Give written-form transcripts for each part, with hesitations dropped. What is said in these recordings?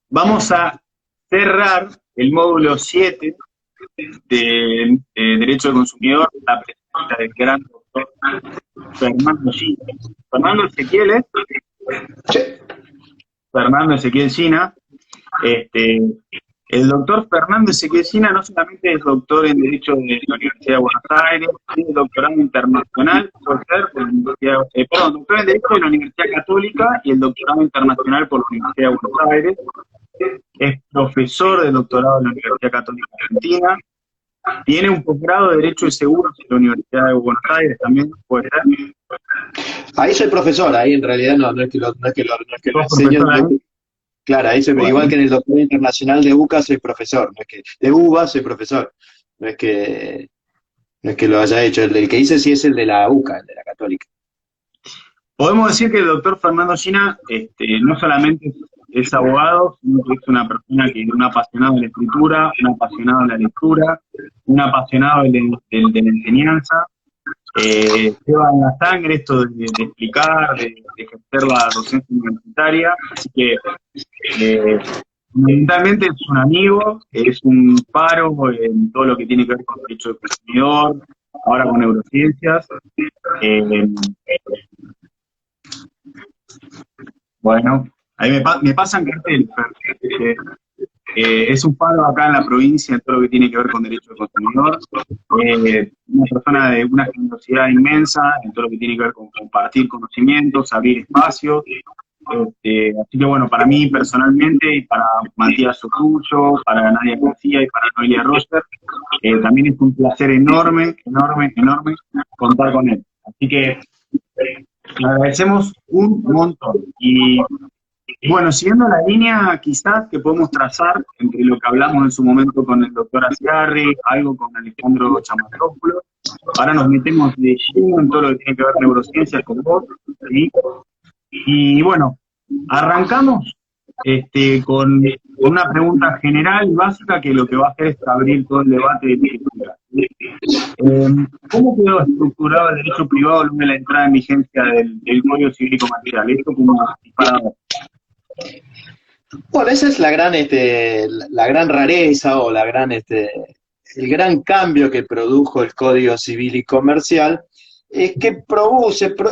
Vamos a cerrar el módulo 7 de Derecho del Consumidor, la pregunta del gran doctor Fernando Gina. Fernando Ezequiel es Sí. Fernando Ezequiel Gina. Este, el doctor Fernando Ezequiel Gina no solamente es doctor en Derecho de la Universidad de Buenos Aires, tiene doctorado internacional, puede ser, por la Universidad, doctor en Derecho de la Universidad Católica y el doctorado internacional por la Universidad de Buenos Aires. Es profesor de doctorado en la Universidad Católica Argentina. Tiene un posgrado de Derecho de Seguros en la Universidad de Buenos Aires también, puede ser. Ahí soy profesor, ahí en realidad no es que lo ¿Sos enseño. profesor ahí? Claro, ahí soy, igual Bueno, que en el doctorado internacional de UCA soy profesor, no es que, de UBA soy profesor, no es que lo haya hecho, el que hice sí es el de la UCA, el de la Católica. podemos decir que el doctor Fernando Gina no solamente es abogado, sino que es una persona que es un apasionado de la escritura, un apasionado de la lectura, un apasionado de la enseñanza. Lleva en la sangre esto de explicar, de ejercer la docencia universitaria, así que fundamentalmente es un amigo, es un faro en todo lo que tiene que ver con derecho del consumidor, ahora con neurociencias. Eh, bueno, ahí me pasan cartel, es un faro acá en la provincia en todo lo que tiene que ver con derecho del consumidor, una persona de una generosidad inmensa en todo lo que tiene que ver con compartir conocimientos, abrir espacios. Así que bueno, para mí personalmente y para Matías Socuyo, para Nadia García y para Noelia Roger, también es un placer enorme, enorme, enorme contar con él. Así que le agradecemos un montón. Y bueno, siguiendo la línea quizás que podemos trazar entre lo que hablamos en su momento con el doctor Asiarri, algo con Alejandro Chamatrópulo, ahora nos metemos de lleno en todo lo que tiene que ver neurociencias con vos, ¿sí? Y bueno, arrancamos con una pregunta general y básica que lo que va a hacer es abrir todo el debate de estructura. ¿Cómo quedó estructurado el derecho privado luego de la entrada en vigencia del Código Civil y Comercial? Esto como disparador. Bueno, esa es la gran rareza o el gran cambio que produjo el Código Civil y Comercial, es que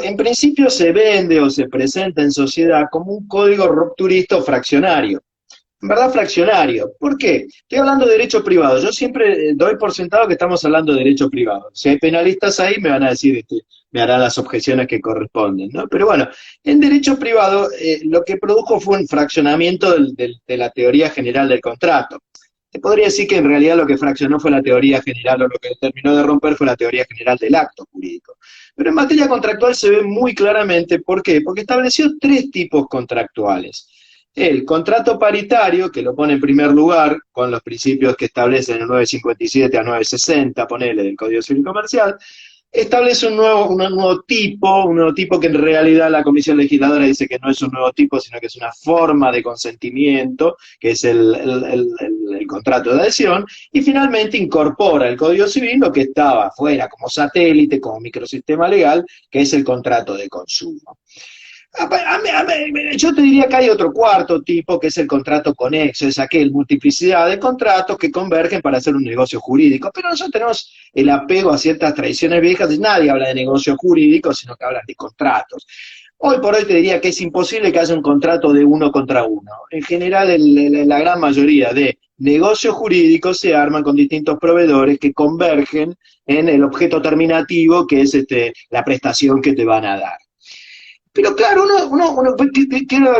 en principio se vende o se presenta en sociedad como un código rupturista o fraccionario. En verdad, fraccionario. ¿Por qué? Estoy hablando de derecho privado. Yo siempre doy por sentado que estamos hablando de derecho privado. Si hay penalistas ahí, me van a decir, me harán las objeciones que corresponden, ¿no? Pero bueno, en derecho privado lo que produjo fue un fraccionamiento de la teoría general del contrato. Te podría decir que en realidad lo que fraccionó fue la teoría general, o lo que terminó de romper fue la teoría general del acto jurídico. Pero en materia contractual se ve muy claramente, ¿por qué? Porque estableció tres tipos contractuales. El contrato paritario, que lo pone en primer lugar con los principios que establecen el 957 a 960, ponele, del Código Civil y Comercial, establece un nuevo tipo que en realidad la Comisión Legisladora dice que no es un nuevo tipo, sino que es una forma de consentimiento, que es el contrato de adhesión, y finalmente incorpora el Código Civil lo que estaba fuera como satélite, como microsistema legal, que es el contrato de consumo. Yo te diría que hay otro cuarto tipo, que es el contrato conexo, es aquel multiplicidad de contratos que convergen para hacer un negocio jurídico, pero nosotros tenemos el apego a ciertas tradiciones viejas, y nadie habla de negocio jurídico, sino que hablan de contratos. Hoy por hoy te diría que es imposible que haya un contrato de uno contra uno. En general, la gran mayoría de negocios jurídicos se arman con distintos proveedores que convergen en el objeto terminativo, que es la prestación que te van a dar. Pero claro,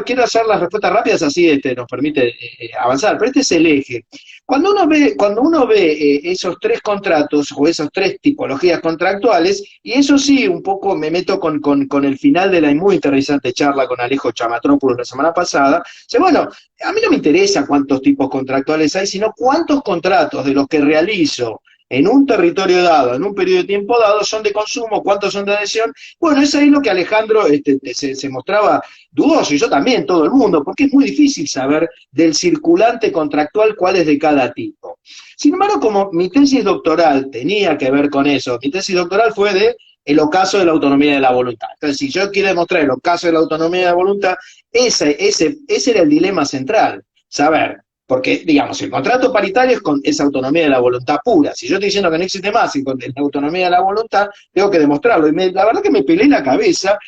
quiero hacer las respuestas rápidas, así nos permite avanzar, pero este es el eje. Cuando uno ve esos tres contratos o esas tres tipologías contractuales, y eso sí, un poco me meto con el final de la muy interesante charla con Alejo Chamatrópulos la semana pasada, dice, bueno, a mí no me interesa cuántos tipos contractuales hay, sino cuántos contratos de los que realizo en un territorio dado, en un periodo de tiempo dado, son de consumo, cuántos son de adhesión. Bueno, es ahí lo que Alejandro se mostraba dudoso, y yo también, todo el mundo, porque es muy difícil saber del circulante contractual cuál es de cada tipo. Sin embargo, como mi tesis doctoral tenía que ver con eso, mi tesis doctoral fue de el ocaso de la autonomía de la voluntad. Entonces, si yo quiero demostrar el ocaso de la autonomía de la voluntad, ese era el dilema central. saber, porque, digamos, el contrato paritario es autonomía de la voluntad pura. Si yo estoy diciendo que no existe más y con la autonomía de la voluntad, tengo que demostrarlo. Y la verdad que me pelé la cabeza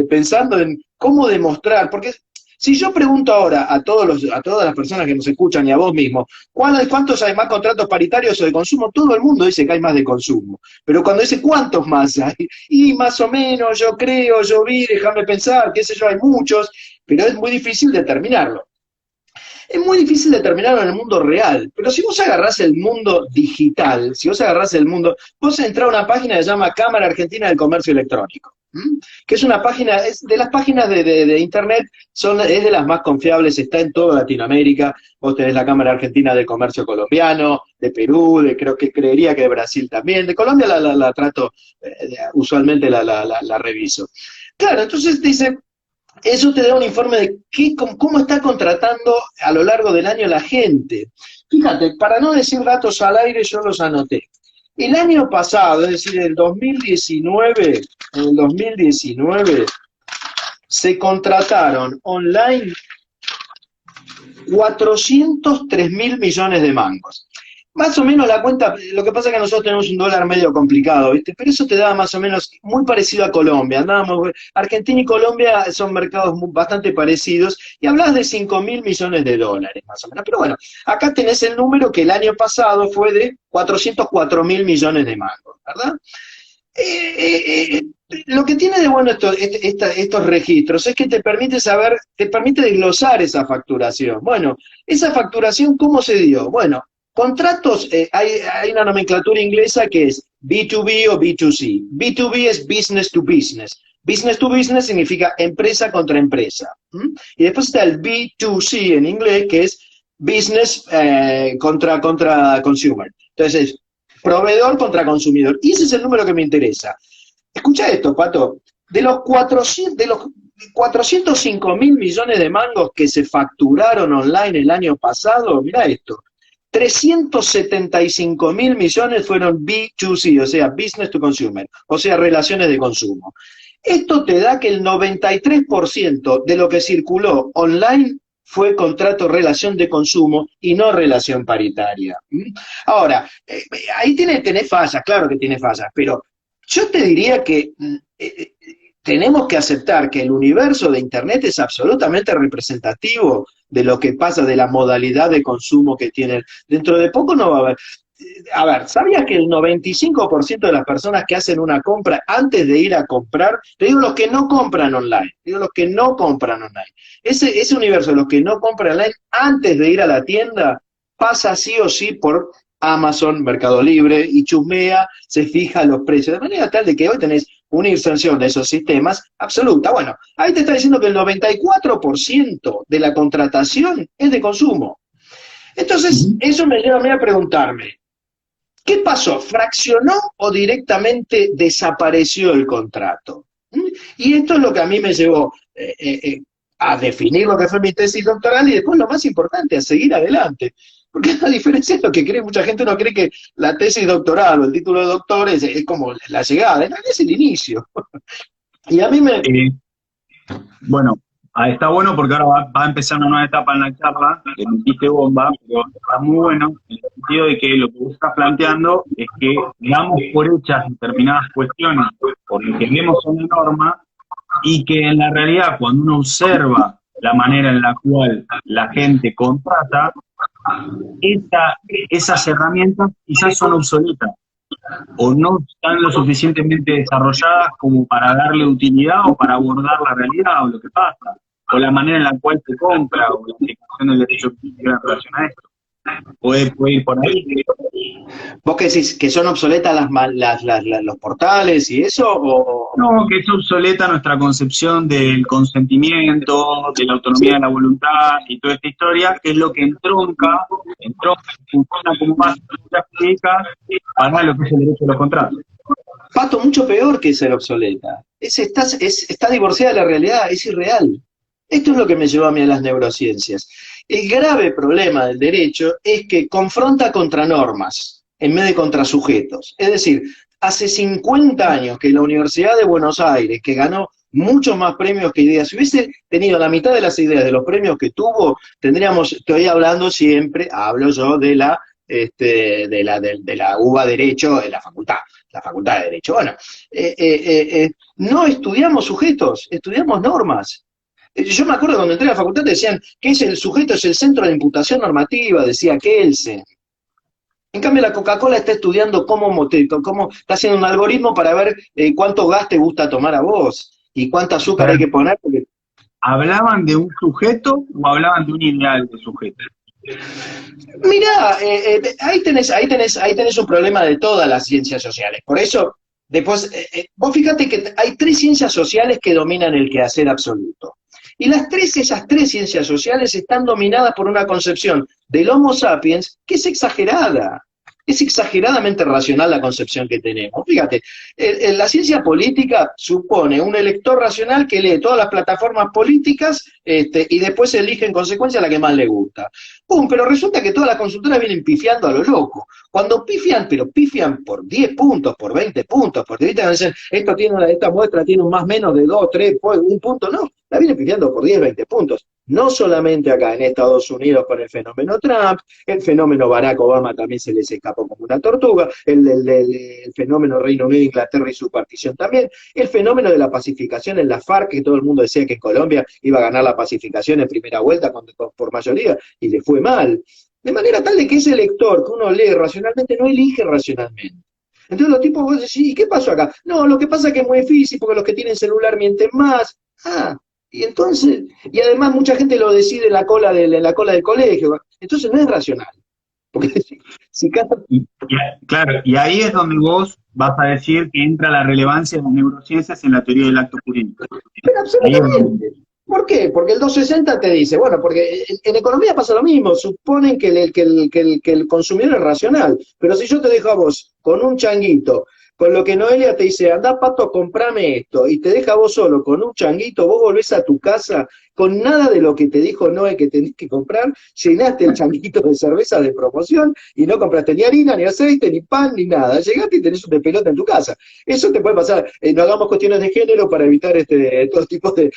pensando en cómo demostrar, porque si yo pregunto ahora a todas las personas que nos escuchan y a vos mismo, ¿cuántos hay más contratos paritarios o de consumo? Todo el mundo dice que hay más de consumo. Pero cuando dice cuántos más hay, y más o menos, yo creo, yo vi, déjame pensar, qué sé yo, hay muchos, pero es muy difícil determinarlo. Es muy difícil determinarlo en el mundo real, pero si vos agarrás el mundo digital, si vos agarrás el mundo, vos entrás a una página que se llama Cámara Argentina del Comercio Electrónico, que es una página, es de las páginas de internet, es de las más confiables, está en toda Latinoamérica. Vos tenés la Cámara Argentina del Comercio Colombiano, de Perú, creería que de Brasil también, de Colombia la trato, usualmente la reviso. Claro, entonces dice, eso te da un informe de cómo está contratando a lo largo del año la gente. Fíjate, para no decir datos al aire, yo los anoté. El año pasado, es decir, en el 2019, se contrataron online 403.000 millones de mangos. Más o menos la cuenta, lo que pasa es que nosotros tenemos un dólar medio complicado, ¿viste? Pero eso te da más o menos muy parecido a Colombia. Argentina y Colombia son mercados bastante parecidos y hablas de 5.000 millones de dólares, más o menos. Pero bueno, acá tenés el número que el año pasado fue de 404.000 millones de mangos, ¿verdad? Lo que tiene de bueno estos registros es que te permite desglosar esa facturación. Bueno, esa facturación, ¿cómo se dio? Bueno, contratos, hay una nomenclatura inglesa que es B2B o B2C. B2B es business to business. Business to business significa empresa contra empresa. Y después está el B2C en inglés, que es business contra consumer. Entonces, proveedor contra consumidor. Y ese es el número que me interesa. Escucha esto, Pato. De los 405.000 millones de mangos que se facturaron online el año pasado, mira esto, 375.000 millones fueron B2C, o sea, business to consumer, o sea, relaciones de consumo. Esto te da que el 93% de lo que circuló online fue contrato relación de consumo y no relación paritaria. Ahora, ahí tenés fallas, claro que tiene fallas, pero yo te diría que tenemos que aceptar que el universo de Internet es absolutamente representativo de lo que pasa, de la modalidad de consumo que tienen. Dentro de poco no va a haber. A ver, ¿sabías que el 95% de las personas que hacen una compra antes de ir a comprar, te digo los que no compran online, ese universo de los que no compran online antes de ir a la tienda, pasa sí o sí por Amazon, Mercado Libre, y chusmea, se fija los precios, de manera tal de que hoy tenés una inserción de esos sistemas absoluta. Bueno, ahí te está diciendo que el 94% de la contratación es de consumo. Entonces, eso me lleva a mí a preguntarme, ¿qué pasó? ¿Fraccionó o directamente desapareció el contrato? Y esto es lo que a mí me llevó a definir lo que fue mi tesis doctoral y después lo más importante, a seguir adelante. Porque a diferencia de lo que cree mucha gente, uno cree que la tesis doctoral o el título de doctor es como la llegada, es el inicio. Y a mí me... Bueno, está bueno porque ahora va a empezar una nueva etapa en la charla, que metiste bomba, pero está muy bueno en el sentido de que lo que vos estás planteando es que damos por hechas determinadas cuestiones por lo que vemos en la norma y que en la realidad cuando uno observa la manera en la cual la gente contrata, esas herramientas quizás son obsoletas o no están lo suficientemente desarrolladas como para darle utilidad o para abordar la realidad o lo que pasa, o la manera en la cual se compra o la aplicación del derecho en relación a esto. Puede ir por ahí. ¿Vos qué decís? ¿Que son obsoletas los portales y eso? No, que es obsoleta nuestra concepción del consentimiento, de la autonomía de la voluntad y toda esta historia, que es lo que entronca, funciona como más jurídica para lo que es el derecho de los contratos. Pato, mucho peor que ser obsoleta. Está divorciada de la realidad, es irreal. Esto es lo que me llevó a mí a las neurociencias. El grave problema del derecho es que confronta contra normas en vez de contra sujetos. Es decir, hace 50 años que la Universidad de Buenos Aires, que ganó muchos más premios que ideas. Si hubiese tenido la mitad de las ideas de los premios que tuvo, tendríamos, estoy hablando siempre, hablo yo de de la UBA Derecho, de la Facultad de Derecho. Bueno, no estudiamos sujetos, estudiamos normas. Yo me acuerdo cuando entré a la facultad decían que el sujeto es el centro de imputación normativa, decía Kelsen. En cambio, la Coca-Cola está estudiando cómo está haciendo un algoritmo para ver cuánto gas te gusta tomar a vos y cuánto azúcar hay que poner. ¿Hablaban de un sujeto o hablaban de un ideal de sujeto? Mirá, ahí tenés un problema de todas las ciencias sociales. Por eso, después, vos fíjate que hay 3 ciencias sociales que dominan el quehacer absoluto. Y esas tres ciencias sociales están dominadas por una concepción del Homo sapiens que es exagerada. Es exageradamente racional la concepción que tenemos. Fíjate, la ciencia política supone un elector racional que lee todas las plataformas políticas y después elige en consecuencia la que más le gusta. ¡Pum! Pero resulta que todas las consultoras vienen pifiando a lo loco. Cuando pifian, pero pifian por 10 puntos, por 20 puntos, porque dicen, esta muestra tiene un más menos de 2, 3, un punto, no. La vienen pifiando por 10, 20 puntos. No solamente acá en Estados Unidos con el fenómeno Trump, el fenómeno Barack Obama también se les escapó como una tortuga, el fenómeno Reino Unido, Inglaterra y su partición también, el fenómeno de la pacificación en la FARC, que todo el mundo decía que en Colombia iba a ganar la pacificación en primera vuelta por mayoría, y le fue mal. De manera tal de que ese lector que uno lee racionalmente no elige racionalmente. Entonces los tipos vos decís, ¿y qué pasó acá? No, lo que pasa es que es muy difícil porque los que tienen celular mienten más. Y entonces, y además mucha gente lo decide en la cola del colegio, entonces no es racional. Porque Claro, y ahí es donde vos vas a decir que entra la relevancia de las neurociencias en la teoría del acto jurídico. Pero absolutamente. ¿Por qué? Porque el 260 te dice, bueno, porque en economía pasa lo mismo, suponen que el consumidor es racional, pero si yo te dejo a vos con un changuito, con lo que Noelia te dice, andá Pato, comprame esto, y te deja vos solo con un changuito, vos volvés a tu casa con nada de lo que te dijo Noé que tenés que comprar, llenaste el changuito de cerveza de promoción y no compraste ni harina, ni aceite, ni pan, ni nada. Llegaste y tenés un despelote en tu casa. Eso te puede pasar. No hagamos cuestiones de género para evitar todo tipo de...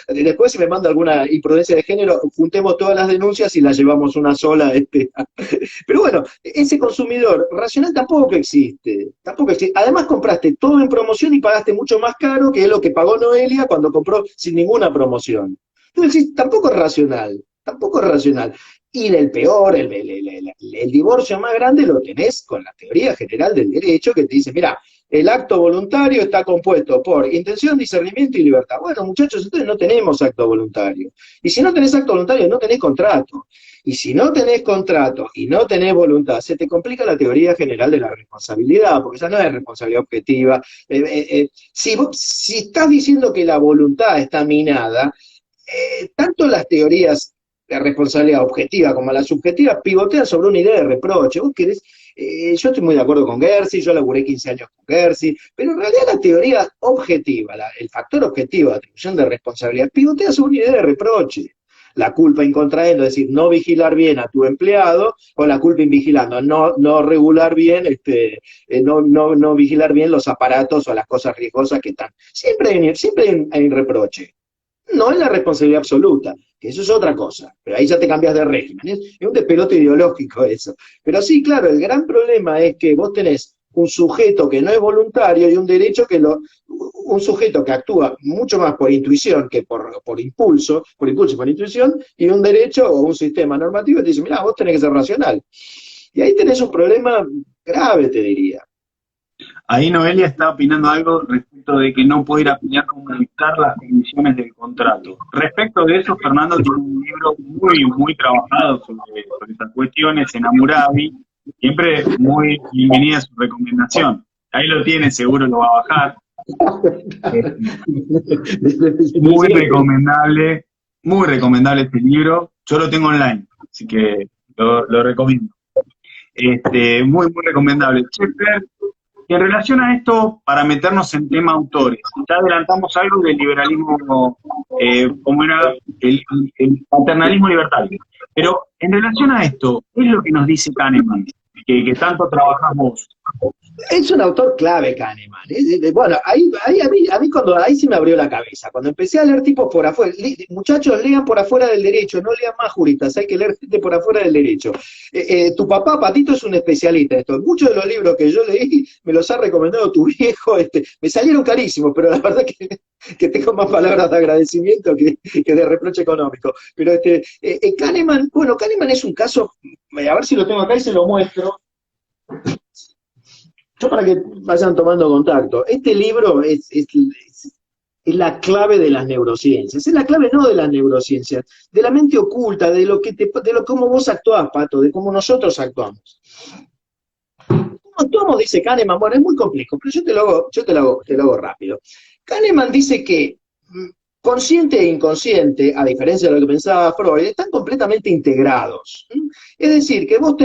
Después, si me manda alguna imprudencia de género, juntemos todas las denuncias y las llevamos una sola. Pero bueno, ese consumidor racional tampoco existe. Tampoco existe. Además, compraste todo en promoción y pagaste mucho más caro que lo que pagó Noelia cuando compró sin ninguna promoción. Entonces, tampoco es racional, tampoco es racional. Y el peor, el divorcio más grande lo tenés con la teoría general del derecho que te dice, mira, el acto voluntario está compuesto por intención, discernimiento y libertad. Bueno, muchachos, entonces no tenemos acto voluntario. Y si no tenés acto voluntario, no tenés contrato. Y si no tenés contrato y no tenés voluntad, se te complica la teoría general de la responsabilidad, porque esa no es responsabilidad objetiva. Si estás diciendo que la voluntad está minada, tanto las teorías de responsabilidad objetiva como la subjetiva pivotean sobre una idea de reproche. Vos querés, yo estoy muy de acuerdo con Gersi, yo laburé 15 años con Gersi, pero en realidad la teoría objetiva, el factor objetivo de atribución de responsabilidad, pivotea sobre una idea de reproche. La culpa incontraendo, es decir, no vigilar bien a tu empleado, o la culpa invigilando, no regular bien, no vigilar bien los aparatos o las cosas riesgosas que están. Siempre hay un reproche. No es la responsabilidad absoluta, que eso es otra cosa, pero ahí ya te cambias de régimen. Es un despelote ideológico eso. Pero sí, claro, el gran problema es que vos tenés un sujeto que no es voluntario y un derecho un sujeto que actúa mucho más por intuición que por impulso y por intuición, y un derecho o un sistema normativo que te dice, mirá, vos tenés que ser racional. Y ahí tenés un problema grave, te diría. Ahí Noelia está opinando algo respecto de que no puede ir a pelear con modificar las condiciones del contrato. Respecto de eso, Fernando tiene un libro muy, muy trabajado sobre estas cuestiones en Hammurabi. Siempre muy bienvenida su recomendación. Ahí lo tiene, seguro lo va a bajar. Muy recomendable este libro. Yo lo tengo online, así que lo recomiendo. Muy, muy recomendable. Sheffer, en relación a esto, para meternos en tema autores, ya adelantamos algo del liberalismo, como era el paternalismo libertario. Pero en relación a esto, ¿qué es lo que nos dice Kahneman? que tanto trabajás vos. Es un autor clave, Kahneman. Bueno, ahí sí me abrió la cabeza. Cuando empecé a leer tipos por afuera, muchachos, lean por afuera del derecho, no lean más juristas, hay que leer gente por afuera del derecho. Tu papá, Patito, es un especialista en esto. Muchos de los libros que yo leí me los ha recomendado tu viejo, me salieron carísimos, pero la verdad que tengo más palabras de agradecimiento que de reproche económico. Pero Kahneman, bueno, Kahneman es un caso, a ver si lo tengo acá y se lo muestro. Yo para que vayan tomando contacto, este libro es la clave de las neurociencias, es la clave no de las neurociencias, de la mente oculta, de cómo vos actuás, Pato, de cómo nosotros actuamos. ¿Cómo actuamos? Dice Kahneman. Bueno, es muy complejo, pero yo te lo hago rápido. Kahneman dice que consciente e inconsciente, a diferencia de lo que pensaba Freud, están completamente integrados. Es decir, que vos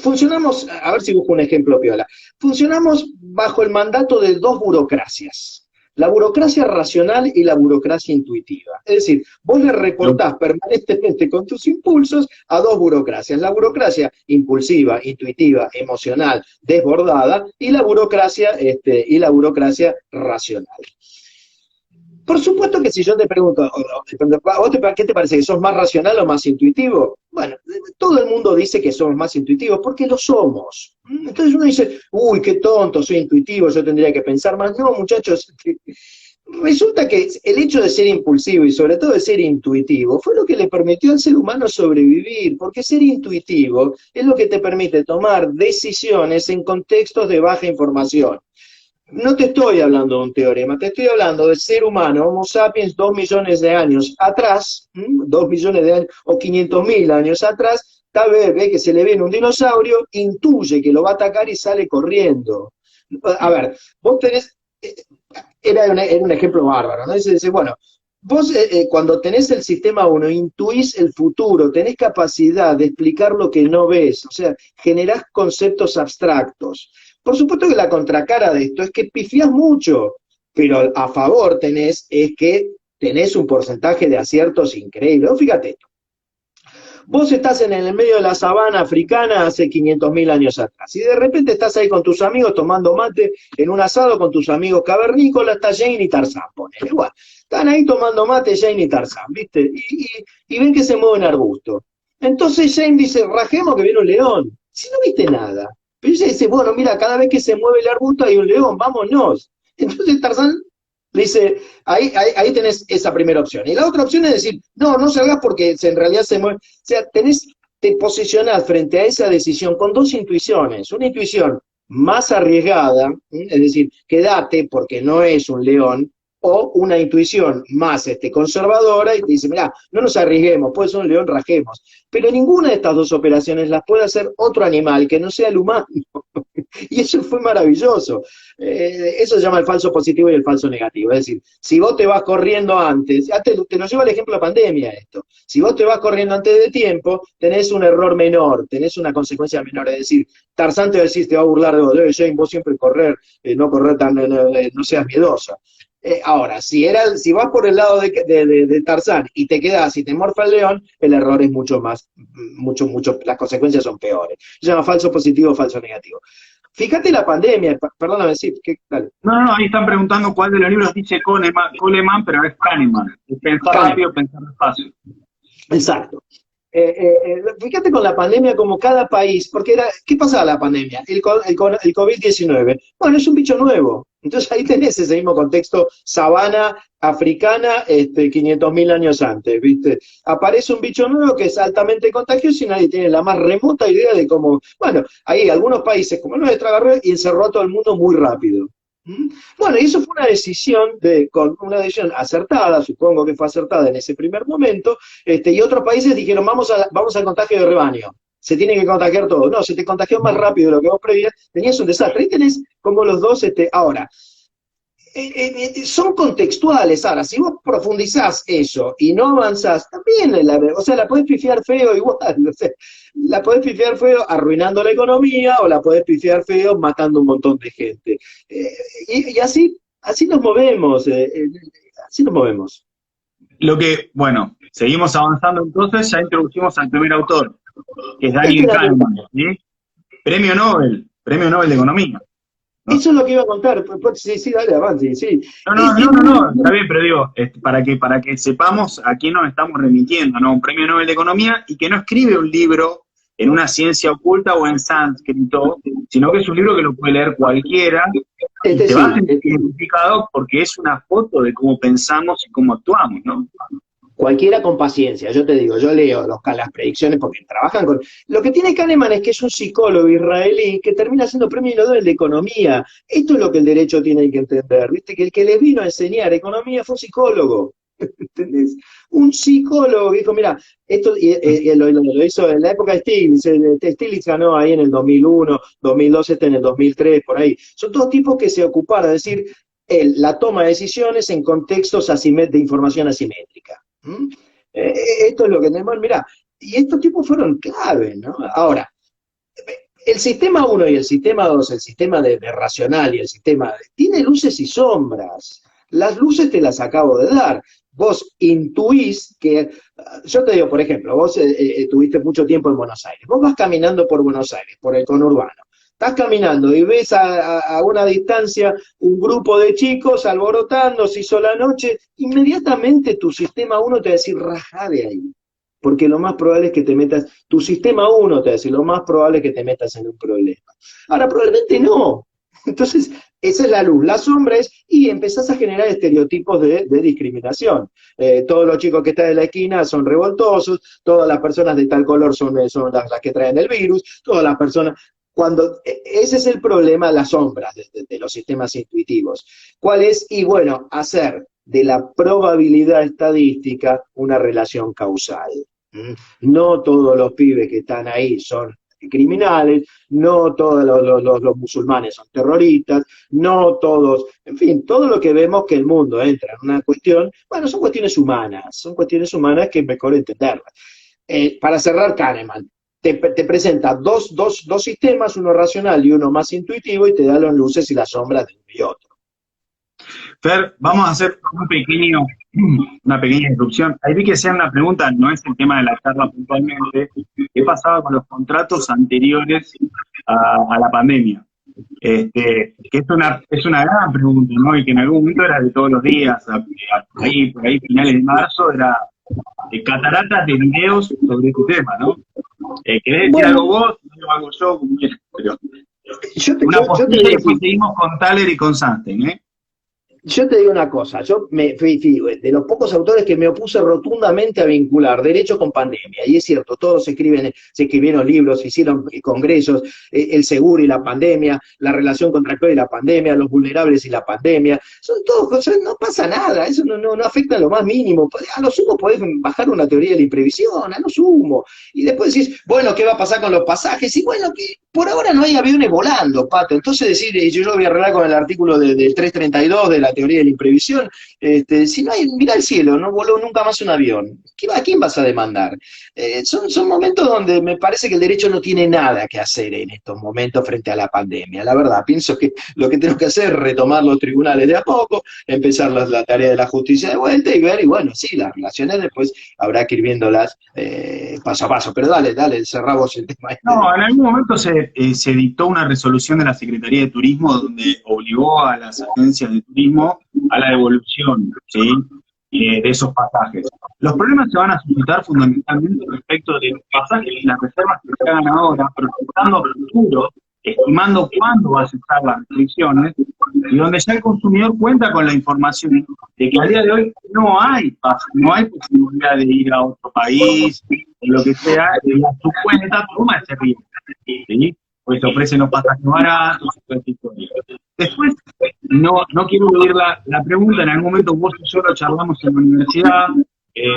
funcionamos, a ver si busco un ejemplo piola, funcionamos bajo el mandato de dos burocracias, la burocracia racional y la burocracia intuitiva. Es decir, vos le reportás permanentemente con tus impulsos a dos burocracias, la burocracia impulsiva, intuitiva, emocional, desbordada, y la burocracia racional. Por supuesto que si yo te pregunto, ¿qué te parece? ¿Que sos más racional o más intuitivo? Bueno, todo el mundo dice que somos más intuitivos porque lo somos. Entonces uno dice, uy, qué tonto, soy intuitivo, yo tendría que pensar más. No, muchachos, resulta que el hecho de ser impulsivo y sobre todo de ser intuitivo fue lo que le permitió al ser humano sobrevivir, porque ser intuitivo es lo que te permite tomar decisiones en contextos de baja información. No te estoy hablando de un teorema, te estoy hablando del ser humano, Homo sapiens, 2 millones de años atrás, 2 millones de años o 500.000 años atrás, tal vez ve que se le viene un dinosaurio, intuye que lo va a atacar y sale corriendo. A ver, vos tenés, era un ejemplo bárbaro, ¿no? Dice, bueno, vos cuando tenés el sistema 1, intuís el futuro, tenés capacidad de explicar lo que no ves, o sea, generás conceptos abstractos. Por supuesto que la contracara de esto es que pifiás mucho, pero a favor es que tenés un porcentaje de aciertos increíble. Fíjate esto. Vos estás en el medio de la sabana africana hace 500.000 años atrás, y de repente estás ahí con tus amigos tomando mate en un asado con tus amigos cavernícolas, está Jane y Tarzán, ponele. Bueno, están ahí tomando mate Jane y Tarzán, ¿viste? Y ven que se mueven arbustos. Entonces Jane dice, rajemos que viene un león. Si no viste nada. Pero ella dice, bueno, mira, cada vez que se mueve el arbusto hay un león, vámonos. Entonces Tarzán le dice, ahí tenés esa primera opción. Y la otra opción es decir, no salgas porque en realidad se mueve. O sea, te posicionás frente a esa decisión con dos intuiciones. Una intuición más arriesgada, es decir, quédate porque no es un león, o una intuición más conservadora y te dice, mirá, no nos arriesguemos, puede ser un león, rajemos. Pero ninguna de estas dos operaciones las puede hacer otro animal que no sea el humano. Y eso fue maravilloso. Eso se llama el falso positivo y el falso negativo. Es decir, si vos te vas corriendo antes, te lo llevo al ejemplo de la pandemia esto, si vos te vas corriendo antes de tiempo, tenés un error menor, tenés una consecuencia menor. Es decir, Tarzán te va a decir, te va a burlar de vos, Jane, vos siempre no correr tan, no seas miedosa. Ahora, si vas por el lado de Tarzán y te quedas y te morfa el león, el error es mucho, las consecuencias son peores. Se llama falso positivo, falso negativo. Fíjate la pandemia, perdóname, sí, dale. No, ahí están preguntando cuál de los libros dice Kahneman, pero es Kahneman. Pensar rápido, pensar despacio. Exacto. Fíjate con la pandemia como cada país, porque ¿qué pasaba la pandemia? El COVID-19. Bueno, es un bicho nuevo. Entonces ahí tenés ese mismo contexto, sabana africana, 500.000 años antes, ¿viste? Aparece un bicho nuevo que es altamente contagioso y nadie tiene la más remota idea de cómo. Bueno, ahí algunos países como nuestra agarró y encerró a todo el mundo muy rápido. Bueno, y eso fue una decisión acertada, supongo que fue acertada en ese primer momento, y otros países dijeron, vamos al contagio de rebaño, se tiene que contagiar todo. No, se te contagió más rápido de lo que vos prevías, tenías un desastre. Ahí tenés como los dos, ahora, son contextuales. Ahora, si vos profundizás eso y no avanzás, también, la podés pifiar feo igual, o sea, la podés pifiar feo arruinando la economía, o la podés pifiar feo matando un montón de gente. Y así nos movemos, así nos movemos. Bueno, seguimos avanzando entonces, ya introducimos al primer autor, que es Daniel Kahneman, ¿sí? Premio Nobel de Economía. ¿No? Eso es lo que iba a contar. Sí, dale, avance, sí. No, está bien, pero digo, para que sepamos a quién nos estamos remitiendo, ¿no? Un premio Nobel de Economía y que no escribe un libro en una ciencia oculta o en sánscrito, sino que es un libro que lo puede leer cualquiera y te va a sentir identificado porque es una foto de cómo pensamos y cómo actuamos, ¿no? Cualquiera con paciencia, yo te digo, yo leo las predicciones porque trabajan con... Lo que tiene Kahneman es que es un psicólogo israelí que termina siendo premio Nobel de Economía. Esto es lo que el derecho tiene que entender, ¿viste? Que el que les vino a enseñar economía fue un psicólogo, ¿entendés? Un psicólogo que dijo, mira, esto lo hizo en la época de Stiglitz. Stiglitz ganó ahí en el 2001, 2002, en el 2003, por ahí. Son todos tipos que se ocuparon, es decir, la toma de decisiones en contextos de información asimétrica. Esto es lo que tenemos, mirá, y estos tipos fueron clave, ¿no? Ahora, el sistema 1 y el sistema 2, el sistema de racional y el sistema tiene luces y sombras. Las luces te las acabo de dar. Vos intuís que, yo te digo, por ejemplo, vos tuviste mucho tiempo en Buenos Aires. Vos vas caminando por Buenos Aires, por el conurbano. Estás caminando y ves a una distancia un grupo de chicos alborotando, se hizo la noche, inmediatamente tu sistema 1 te va a decir, rajá de ahí. Porque lo más probable es que te metas, tu sistema 1 te va a decir, lo más probable es que te metas en un problema. Ahora, probablemente no. Entonces, esa es la luz. La sombra es, y empezás a generar estereotipos de discriminación. Todos los chicos que están en la esquina son revoltosos, todas las personas de tal color son las que traen el virus, todas las personas... Ese es el problema, las sombras de los sistemas intuitivos. ¿Cuál es? Y bueno, hacer de la probabilidad estadística una relación causal. No todos los pibes que están ahí son criminales, no todos los musulmanes son terroristas, no todos, en fin, todo lo que vemos que el mundo entra en una cuestión, bueno, son cuestiones humanas que es mejor entenderlas. Para cerrar, Kahneman te presenta dos sistemas, uno racional y uno más intuitivo, y te da las luces y las sombras de uno y otro. Fer, vamos a hacer una pequeña introducción. Ahí vi que sea una pregunta, no es el tema de la charla puntualmente, ¿qué pasaba con los contratos anteriores a la pandemia? Que es una gran pregunta, ¿no? Y que en algún momento era de todos los días, por ahí finales de marzo, era cataratas de videos sobre este tema, ¿no? ¿Querés decir algo vos? Digo algo yo, como quieras, pero una postilla y después seguimos con Thaler y con Sunstein, ¿eh? Yo te digo una cosa, yo me fui de los pocos autores que me opuse rotundamente a vincular derecho con pandemia, y es cierto, todos se escribieron libros, se hicieron congresos, el seguro y la pandemia, la relación contractual y la pandemia, los vulnerables y la pandemia, son todas cosas, no pasa nada, eso no afecta a lo más mínimo, a lo sumo podés bajar una teoría de la imprevisión, a lo sumo, y después decís, bueno, ¿qué va a pasar con los pasajes? Y bueno, que por ahora no hay aviones volando, Pato, entonces decir, yo lo voy a arreglar con el artículo del 332 de la teoría de la imprevisión, si no hay, mira el cielo, no voló nunca más un avión, ¿a quién vas a demandar? Son momentos donde me parece que el derecho no tiene nada que hacer en estos momentos frente a la pandemia, la verdad, pienso que lo que tenemos que hacer es retomar los tribunales de a poco, empezar la tarea de la justicia de vuelta y ver, y bueno, sí, las relaciones después habrá que ir viéndolas paso a paso, pero dale, cerrá vos el tema. No, en algún momento se dictó una resolución de la Secretaría de Turismo donde obligó a las agencias de turismo a la devolución, ¿sí? De esos pasajes. Los problemas se van a suscitar fundamentalmente respecto de los pasajes y las reservas que se hagan ahora, proyectando futuro, estimando cuándo va a cesar las restricciones, y donde ya el consumidor cuenta con la información de que a día de hoy no hay posibilidad de ir a otro país, o lo que sea, y a su cuenta toma ese riesgo, ¿sí? Pues se ofrecen los pasajes baratos, después, no quiero eludir la pregunta, en algún momento vos y yo lo charlamos en la universidad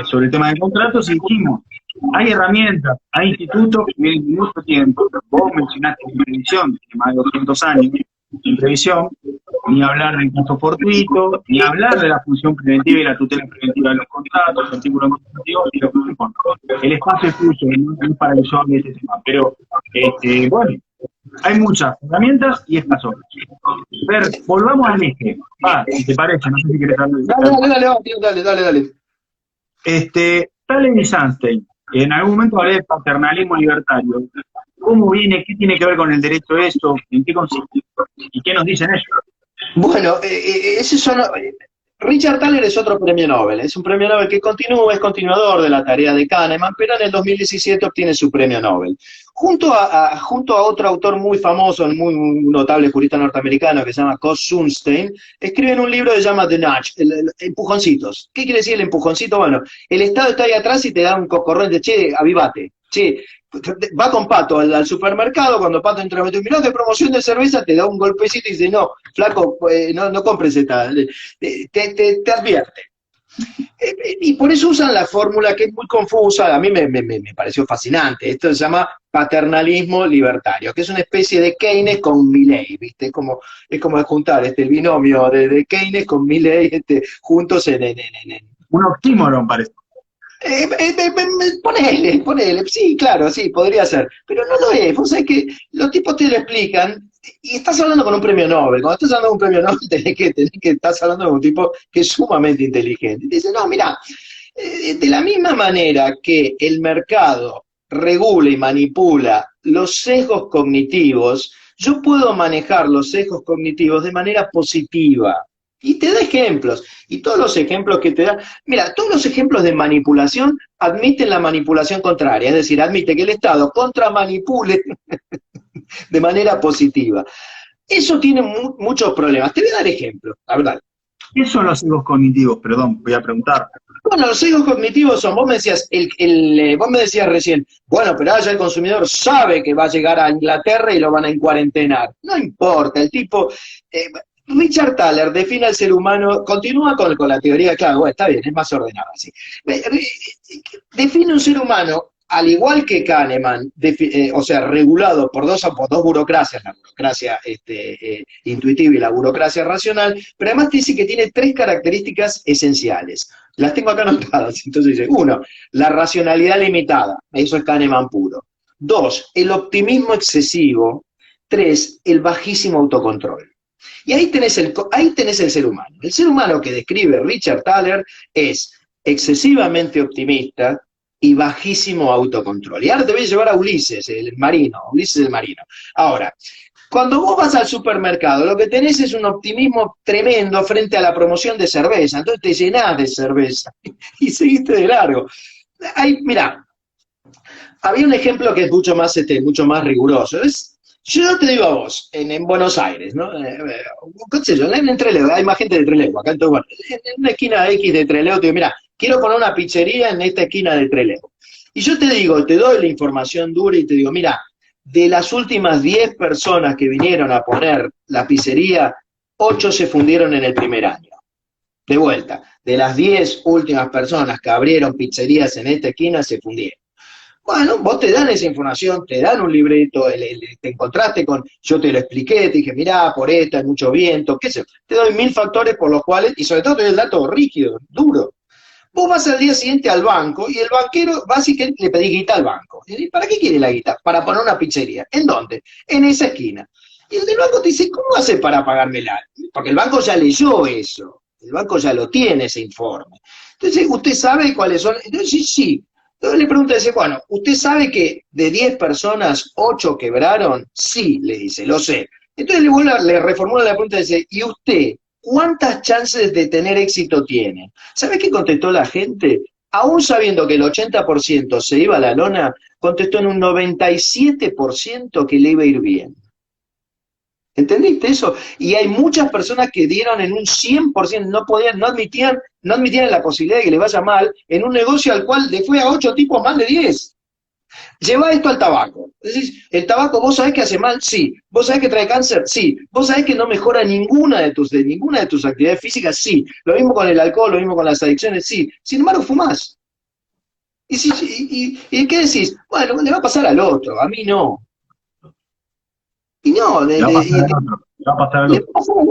sobre el tema de contratos y dijimos, hay herramientas, hay institutos que vienen de mucho tiempo, vos mencionaste la previsión, de más de 200 años, en previsión, ni hablar del caso fortuito, ni hablar de la función preventiva y la tutela preventiva de los contratos, el artículo administrativo y lo que se el espacio es tuyo, no es para que yo hable de este tema, pero bueno, hay muchas herramientas y estas otras. Ver, volvamos al eje. Si te parece, no sé si querés hablar. Dale. Thaler y Sunstein, en algún momento hablé de paternalismo libertario. ¿Cómo viene? ¿Qué tiene que ver con el derecho esto? ¿En qué consiste? ¿Y qué nos dicen ellos? Bueno, esos son, Richard Thaler es otro premio Nobel, es un premio Nobel que continúa, es continuador de la tarea de Kahneman, pero en el 2017 obtiene su premio Nobel. Junto a otro autor muy famoso, muy notable jurista norteamericano que se llama Cos Sunstein, escriben un libro que se llama The Nudge, empujoncitos. ¿Qué quiere decir el empujoncito? Bueno, el Estado está ahí atrás y te da un cocorrón de, che, avivate, che, va con Pato al supermercado, cuando Pato entra y mirá que promoción de cerveza, te da un golpecito y dice, no, flaco, no compres esta, te advierte. Y por eso usan la fórmula que es muy confusa, a mí me pareció fascinante, esto se llama paternalismo libertario, que es una especie de Keynes con Milley, ¿viste? Es como juntar el binomio de Keynes con Milley juntos en. Un oxímoron parece. Ponele, sí, claro, sí, podría ser, pero no lo es, vos sabés que los tipos te lo explican, y estás hablando con un premio Nobel, cuando estás hablando con un premio Nobel tenés que estás hablando con un tipo que es sumamente inteligente, y te dice, no, mira, de la misma manera que el mercado regula y manipula los sesgos cognitivos, yo puedo manejar los sesgos cognitivos de manera positiva. Y te da ejemplos. Y todos los ejemplos que te da, mira, todos los ejemplos de manipulación admiten la manipulación contraria, es decir, admite que el Estado contramanipule de manera positiva. Eso tiene muchos problemas. Te voy a dar ejemplos, la verdad. ¿Qué son los sesgos cognitivos? Perdón, voy a preguntar. Bueno, los sesgos cognitivos son, vos me decías recién, bueno, pero allá el consumidor sabe que va a llegar a Inglaterra y lo van a encuarentenar. No importa, el tipo. Richard Thaler define al ser humano, continúa con la teoría, claro, bueno, está bien, es más ordenado así. Define un ser humano, al igual que Kahneman, o sea, regulado por dos burocracias, la burocracia intuitiva y la burocracia racional, pero además te dice que tiene tres características esenciales. Las tengo acá anotadas. Entonces dice, uno, la racionalidad limitada, eso es Kahneman puro. Dos, el optimismo excesivo. Tres, el bajísimo autocontrol. Y ahí tenés el ser humano. El ser humano que describe Richard Thaler es excesivamente optimista y bajísimo autocontrol. Y ahora te voy a llevar a Ulises el marino. Ahora, cuando vos vas al supermercado, lo que tenés es un optimismo tremendo frente a la promoción de cerveza. Entonces te llenás de cerveza y seguiste de largo. Mirá, había un ejemplo que es mucho más riguroso. Yo te digo a vos, en Buenos Aires, ¿no? ¿Qué sé yo? En Trelew, hay más gente de Trelew acá, entonces, bueno, en una esquina X de Trelew, te digo, mira, quiero poner una pizzería en esta esquina de Trelew. Y yo te digo, te doy la información dura y te digo, mira, de las últimas 10 personas que vinieron a poner la pizzería, 8 se fundieron en el primer año. De vuelta, de las 10 últimas personas que abrieron pizzerías en esta esquina, se fundieron. Bueno, vos te dan esa información, te dan un libreto, te encontraste con, yo te lo expliqué, te dije, mirá, por esto hay mucho viento, qué sé yo. Te doy 1000 factores por los cuales, y sobre todo te doy el dato rígido, duro. Vos vas al día siguiente al banco y el banquero vas y le pedís guita al banco. ¿Y para qué quiere la guita? Para poner una pizzería. ¿En dónde? En esa esquina. Y el del banco te dice, ¿cómo hace para pagármela? Porque el banco ya leyó eso. El banco ya lo tiene ese informe. Entonces, ¿usted sabe cuáles son? Entonces, sí. Entonces le pregunta, dice, bueno, ¿usted sabe que de 10 personas, 8 quebraron? Sí, le dice, lo sé. Entonces le reformula la pregunta y dice, ¿y usted cuántas chances de tener éxito tiene? ¿Sabe qué contestó la gente? Aún sabiendo que el 80% se iba a la lona, contestó en un 97% que le iba a ir bien. ¿Entendiste eso? Y hay muchas personas que dieron en un 100%, no admitían la posibilidad de que le vaya mal en un negocio al cual le fue a 8 tipos más de 10. Lleva esto al tabaco. Decís, ¿el tabaco vos sabés que hace mal? Sí. ¿Vos sabés que trae cáncer? Sí. ¿Vos sabés que no mejora ninguna de tus actividades físicas? Sí. Lo mismo con el alcohol, lo mismo con las adicciones? Sí. Sin embargo, fumás. ¿Y qué decís? Bueno, le va a pasar al otro, a mí no. Y no, Le va a pasar al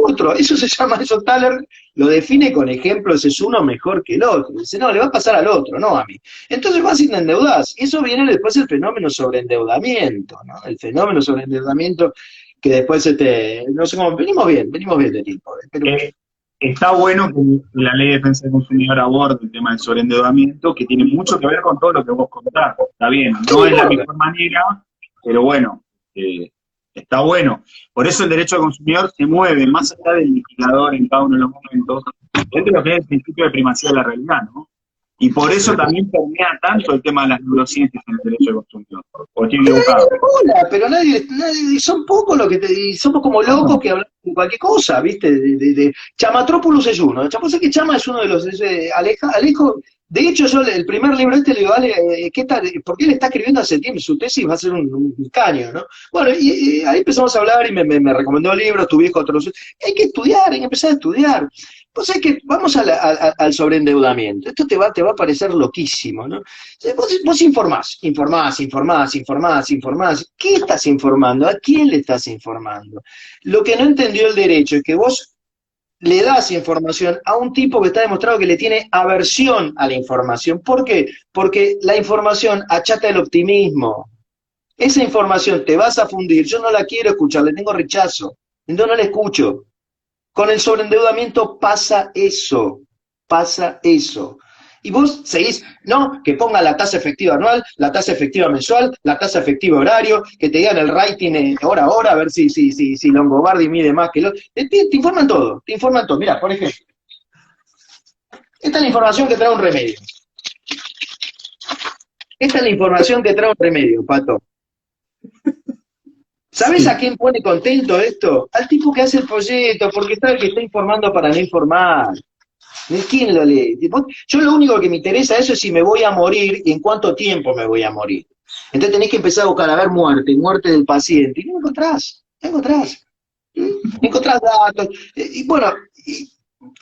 otro. Eso se llama, eso Thaler lo define con ejemplos, es uno mejor que el otro. Dice, no, le va a pasar al otro, no a mí. Entonces vas y te endeudás. Y eso viene después el fenómeno sobreendeudamiento, ¿no? El fenómeno sobreendeudamiento que después no sé cómo, venimos bien de tiempo. Pero, está bueno que la Ley de Defensa del Consumidor aborde el tema del sobreendeudamiento, que tiene mucho que ver con todo lo que vos contás. Está bien, no es la mejor manera, pero bueno, está bueno. Por eso el derecho al consumidor se mueve más allá del legislador en cada uno de los momentos, dentro de lo que es el principio de primacía de la realidad, ¿no? Y por eso también permea tanto el tema de las neurociencias en el derecho al consumidor. ¿O estoy Pero nadie equivocado? le mola, pero nadie, son pocos los que y somos como locos que hablamos de cualquier cosa, ¿viste? Chamatrópolis es uno. Pasa que Chama es uno de los, Alejo, de hecho yo el primer libro le digo, Ale, ¿qué tal? Porque él está escribiendo hace tiempo, su tesis va a ser un caño, ¿no? Bueno, y ahí empezamos a hablar y me recomendó libros, tu viejo, otros. Hay que estudiar, hay que empezar a estudiar. Pues es que vamos al sobreendeudamiento. Esto te va a parecer loquísimo, ¿no? Vos informás. ¿Qué estás informando? ¿A quién le estás informando? Lo que no entendió el derecho es que vos le das información a un tipo que está demostrado que le tiene aversión a la información. ¿Por qué? Porque la información achata el optimismo. Esa información te vas a fundir, yo no la quiero escuchar, le tengo rechazo, entonces no la escucho. Con el sobreendeudamiento pasa eso. Y vos seguís, no, que ponga la tasa efectiva anual, la tasa efectiva mensual, la tasa efectiva horario, que te digan el rating hora a hora, a ver si Longobardi mide más que lo. Te informan todo, Mirá, por ejemplo, esta es la información que trae un remedio. Pato. ¿Sabes a quién pone contento esto? Al tipo que hace el folleto, porque sabe que está informando para no informar. ¿Quién lo lee? Yo lo único que me interesa eso es si me voy a morir y en cuánto tiempo me voy a morir. Entonces tenés que empezar a buscar, a ver, muerte del paciente. Y no encontrás. Encontrás datos. Y bueno,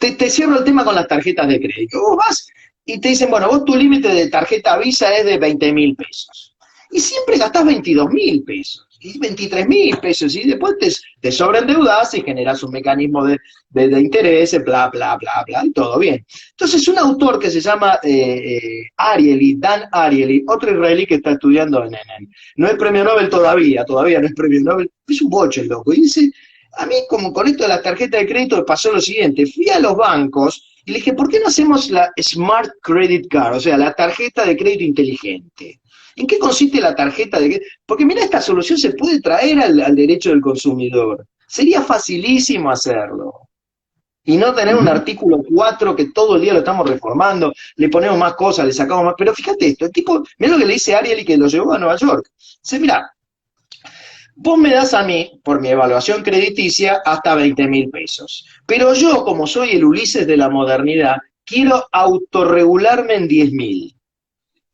te cierro el tema con las tarjetas de crédito. Vos vas y te dicen, bueno, vos tu límite de tarjeta Visa es de 20.000 pesos. Y siempre gastás 22.000 pesos. Y 23.000 pesos, y después te sobreendeudas y generas un mecanismo de intereses, bla, y todo bien. Entonces, un autor que se llama Dan Ariely, otro israelí que está estudiando no es premio Nobel todavía no es premio Nobel, es un boche el loco, y dice, a mí como con esto de las tarjetas de crédito pasó lo siguiente, fui a los bancos y le dije, ¿por qué no hacemos la Smart Credit Card, o sea, la tarjeta de crédito inteligente? ¿En qué consiste la tarjeta de crédito? Porque mira, esta solución se puede traer al derecho del consumidor. Sería facilísimo hacerlo. Y no tener un artículo 4 que todo el día lo estamos reformando, le ponemos más cosas, le sacamos más. Pero fíjate esto, el tipo, mira lo que le dice Ariel y que lo llevó a Nueva York. Dice, mira, vos me das a mí, por mi evaluación crediticia, hasta 20.000 pesos. Pero yo, como soy el Ulises de la modernidad, quiero autorregularme en 10.000.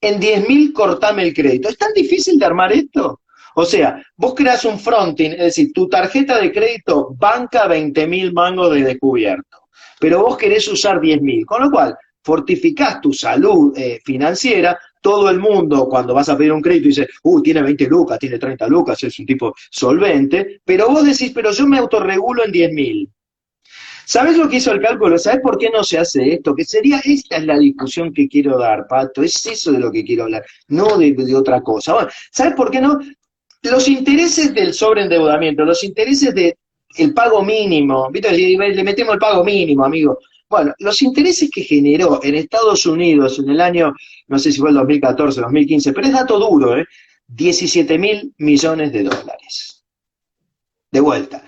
En 10.000 cortame el crédito. ¿Es tan difícil de armar esto? O sea, vos creas un fronting, es decir, tu tarjeta de crédito banca 20.000 mangos de descubierto, pero vos querés usar 10.000, con lo cual fortificás tu salud financiera. Todo el mundo, cuando vas a pedir un crédito, dice, tiene 20 lucas, tiene 30 lucas, es un tipo solvente, pero vos decís, pero yo me autorregulo en 10.000. ¿Sabes lo que hizo el cálculo? ¿Sabes por qué no se hace esto? Esta es la discusión que quiero dar, Pato, es eso de lo que quiero hablar, no de otra cosa. Bueno, ¿sabes por qué no? Los intereses del sobreendeudamiento, los intereses del pago mínimo, ¿viste? Le metemos el pago mínimo, amigo. Bueno, los intereses que generó en Estados Unidos en el año, no sé si fue el 2014, 2015, pero es dato duro, 17.000 millones de dólares. De vuelta.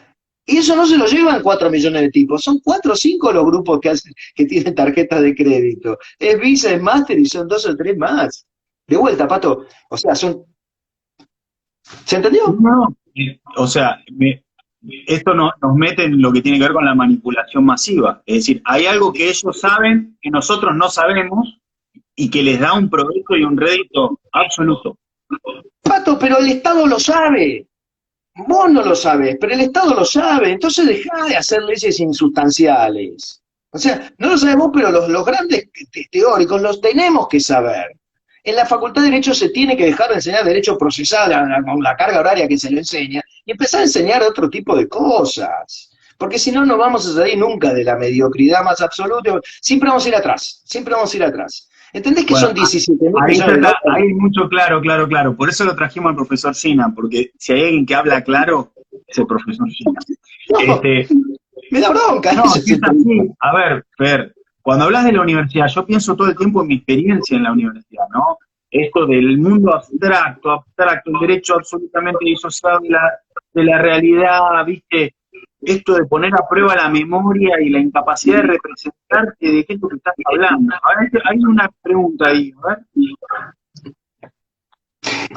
Y eso no se lo llevan 4 millones de tipos, son 4 o 5 los grupos que tienen tarjetas de crédito. Es Visa, es Master y son 2 o 3 más. De vuelta, Pato, o sea, son... ¿Se entendió? No, o sea, esto nos mete en lo que tiene que ver con la manipulación masiva. Es decir, hay algo que ellos saben, que nosotros no sabemos, y que les da un provecho y un rédito absoluto. Pato, pero el Estado lo sabe. Vos no lo sabés, pero el Estado lo sabe, entonces dejá de hacer leyes insustanciales. O sea, no lo sabemos, pero los grandes teóricos los tenemos que saber. En la Facultad de Derecho se tiene que dejar de enseñar Derecho Procesal con la carga horaria que se lo enseña y empezar a enseñar otro tipo de cosas. Porque si no, no vamos a salir nunca de la mediocridad más absoluta. Siempre vamos a ir atrás. ¿Entendés que son 17.000 millones de dólares? Ahí mucho claro. Por eso lo trajimos al profesor Sina, porque si hay alguien que habla claro, es el profesor Sina. No, me da bronca. No, es así. A ver, Fer, cuando hablas de la universidad, yo pienso todo el tiempo en mi experiencia en la universidad, ¿no? esto del mundo abstracto, el derecho absolutamente disociado de la realidad, ¿viste? Esto de poner a prueba la memoria y la incapacidad de representarte de qué es lo que estás hablando. Ahora, hay una pregunta ahí, ¿verdad? Y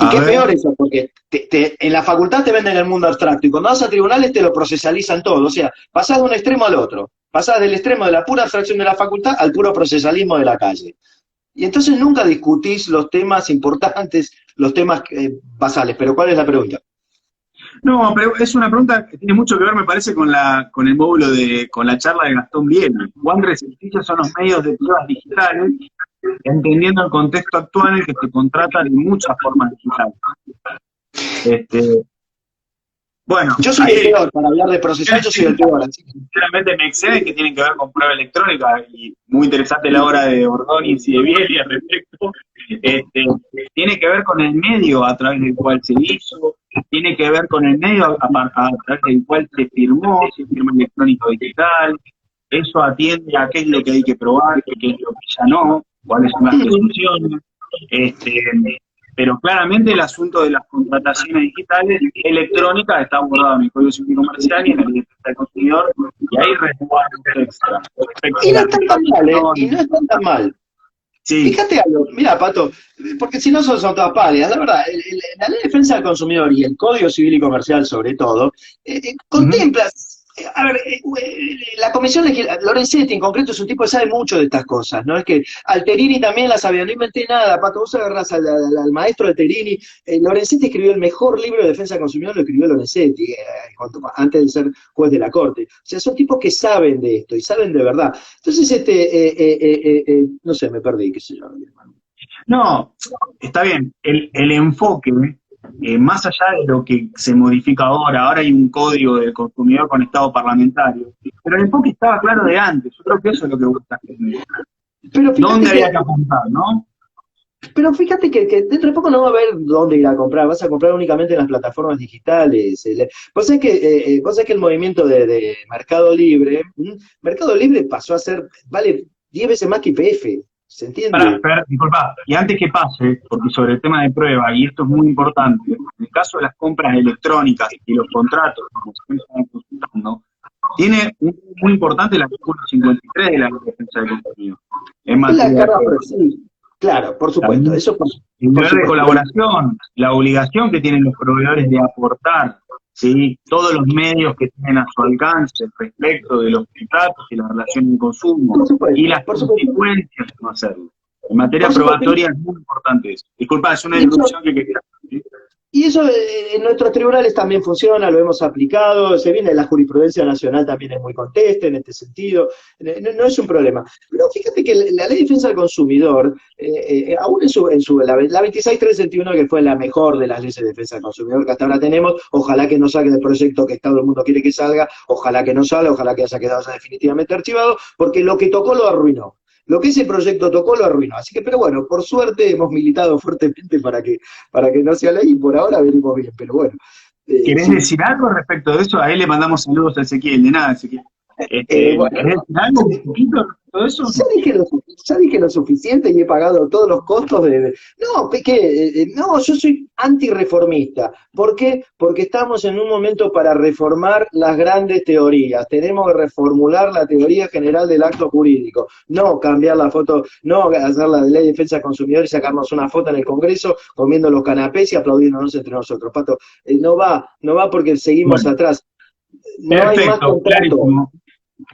qué peor eso, porque en la facultad te venden el mundo abstracto y cuando vas a tribunales te lo procesalizan todo. O sea, pasás de un extremo al otro. Pasás del extremo de la pura abstracción de la facultad al puro procesalismo de la calle. Y entonces nunca discutís los temas importantes, los temas basales. Pero ¿cuál es la pregunta? No, pero es una pregunta que tiene mucho que ver, me parece, con el módulo con la charla de Gastón Viena. ¿Cuán receptivos son los medios de pruebas digitales, entendiendo el contexto actual en el que se contratan en muchas formas digitales? Bueno, yo soy el peor, para hablar de procesar, yo soy el peor. Sinceramente me exceden que tienen que ver con prueba electrónica, y muy interesante la obra de Ordóñez y de Vieri al respecto. Tiene que ver con el medio a través del cual se hizo, tiene que ver con el medio a través del cual se firmó, si es firma electrónico digital, eso atiende a qué es lo que hay que probar, qué es lo que ya no, cuáles son las presunciones. Pero claramente el asunto de las contrataciones digitales electrónicas está abordado en el Código Civil Comercial y en la Ley de Defensa del Consumidor, y hay resguardos extra. Y no están tan mal, y no están tan mal. Sí. Fíjate algo, mira, Pato, porque si no son todas pálidas, la verdad, la Ley de Defensa del Consumidor y el Código Civil y Comercial sobre todo, contempla, a ver, la Comisión Legislativa, Lorenzetti en concreto es un tipo que sabe mucho de estas cosas, ¿no? Es que Alterini también la sabía, no inventé nada, Pato, vos agarrás al maestro Alterini, Lorenzetti escribió el mejor libro de defensa del consumidor, lo escribió Lorenzetti, antes de ser juez de la Corte. O sea, son tipos que saben de esto, y saben de verdad. Entonces, no sé, me perdí, qué sé yo, hermano. No, está bien, el enfoque, más allá de lo que se modifica ahora hay un código del consumidor con estado parlamentario, pero el enfoque estaba claro de antes, yo creo que eso es lo que gusta. ¿Dónde había que apuntar, no? Pero fíjate que dentro de poco no va a haber dónde ir a comprar, vas a comprar únicamente en las plataformas digitales. Vos sabés que el movimiento de Mercado Libre pasó a ser, vale 10 veces más que YPF, ¿se entiende? Disculpa, y antes que pase, porque sobre el tema de prueba, y esto es muy importante, en el caso de las compras electrónicas y los contratos, como se están consultando, tiene muy importante el artículo 53 de la Ley de Defensa del Consumidor. En materia de claro, por supuesto. Eso el deber de colaboración, la obligación que tienen los proveedores de aportar, ¿sí?, todos los medios que tienen a su alcance respecto de los contratos y las relaciones de consumo, y las consecuencias de no hacerlo. En materia probatoria es muy importante eso. Disculpa, es una disrupción que quería hacer. Y eso en nuestros tribunales también funciona, lo hemos aplicado, se viene la jurisprudencia nacional también es muy contesta en este sentido, no es un problema. Pero fíjate que la Ley de Defensa del Consumidor, aún la 26361, que fue la mejor de las leyes de defensa del consumidor que hasta ahora tenemos, ojalá que no salga del proyecto que todo el mundo quiere que salga, ojalá que no salga, ojalá que haya quedado ya definitivamente archivado, porque lo que tocó lo arruinó. Lo que ese proyecto tocó lo arruinó. Así que, pero bueno, por suerte hemos militado fuertemente para que no sea ley y por ahora venimos bien, pero bueno. ¿Querés decir algo respecto de eso? A él le mandamos saludos a Ezequiel, de nada, Ezequiel. Bueno, ¿Querés decir algo un poquito respecto de eso? Ya dije lo suficiente y he pagado todos los costos de... No, no, yo soy antirreformista. ¿Por qué? Porque estamos en un momento para reformar las grandes teorías. Tenemos que reformular la teoría general del acto jurídico. No cambiar la foto, no hacer la ley de defensa del consumidor y sacarnos una foto en el Congreso comiendo los canapés y aplaudiéndonos entre nosotros. Pato, no va porque seguimos atrás. No perfecto, hay más contrato. Clarísimo.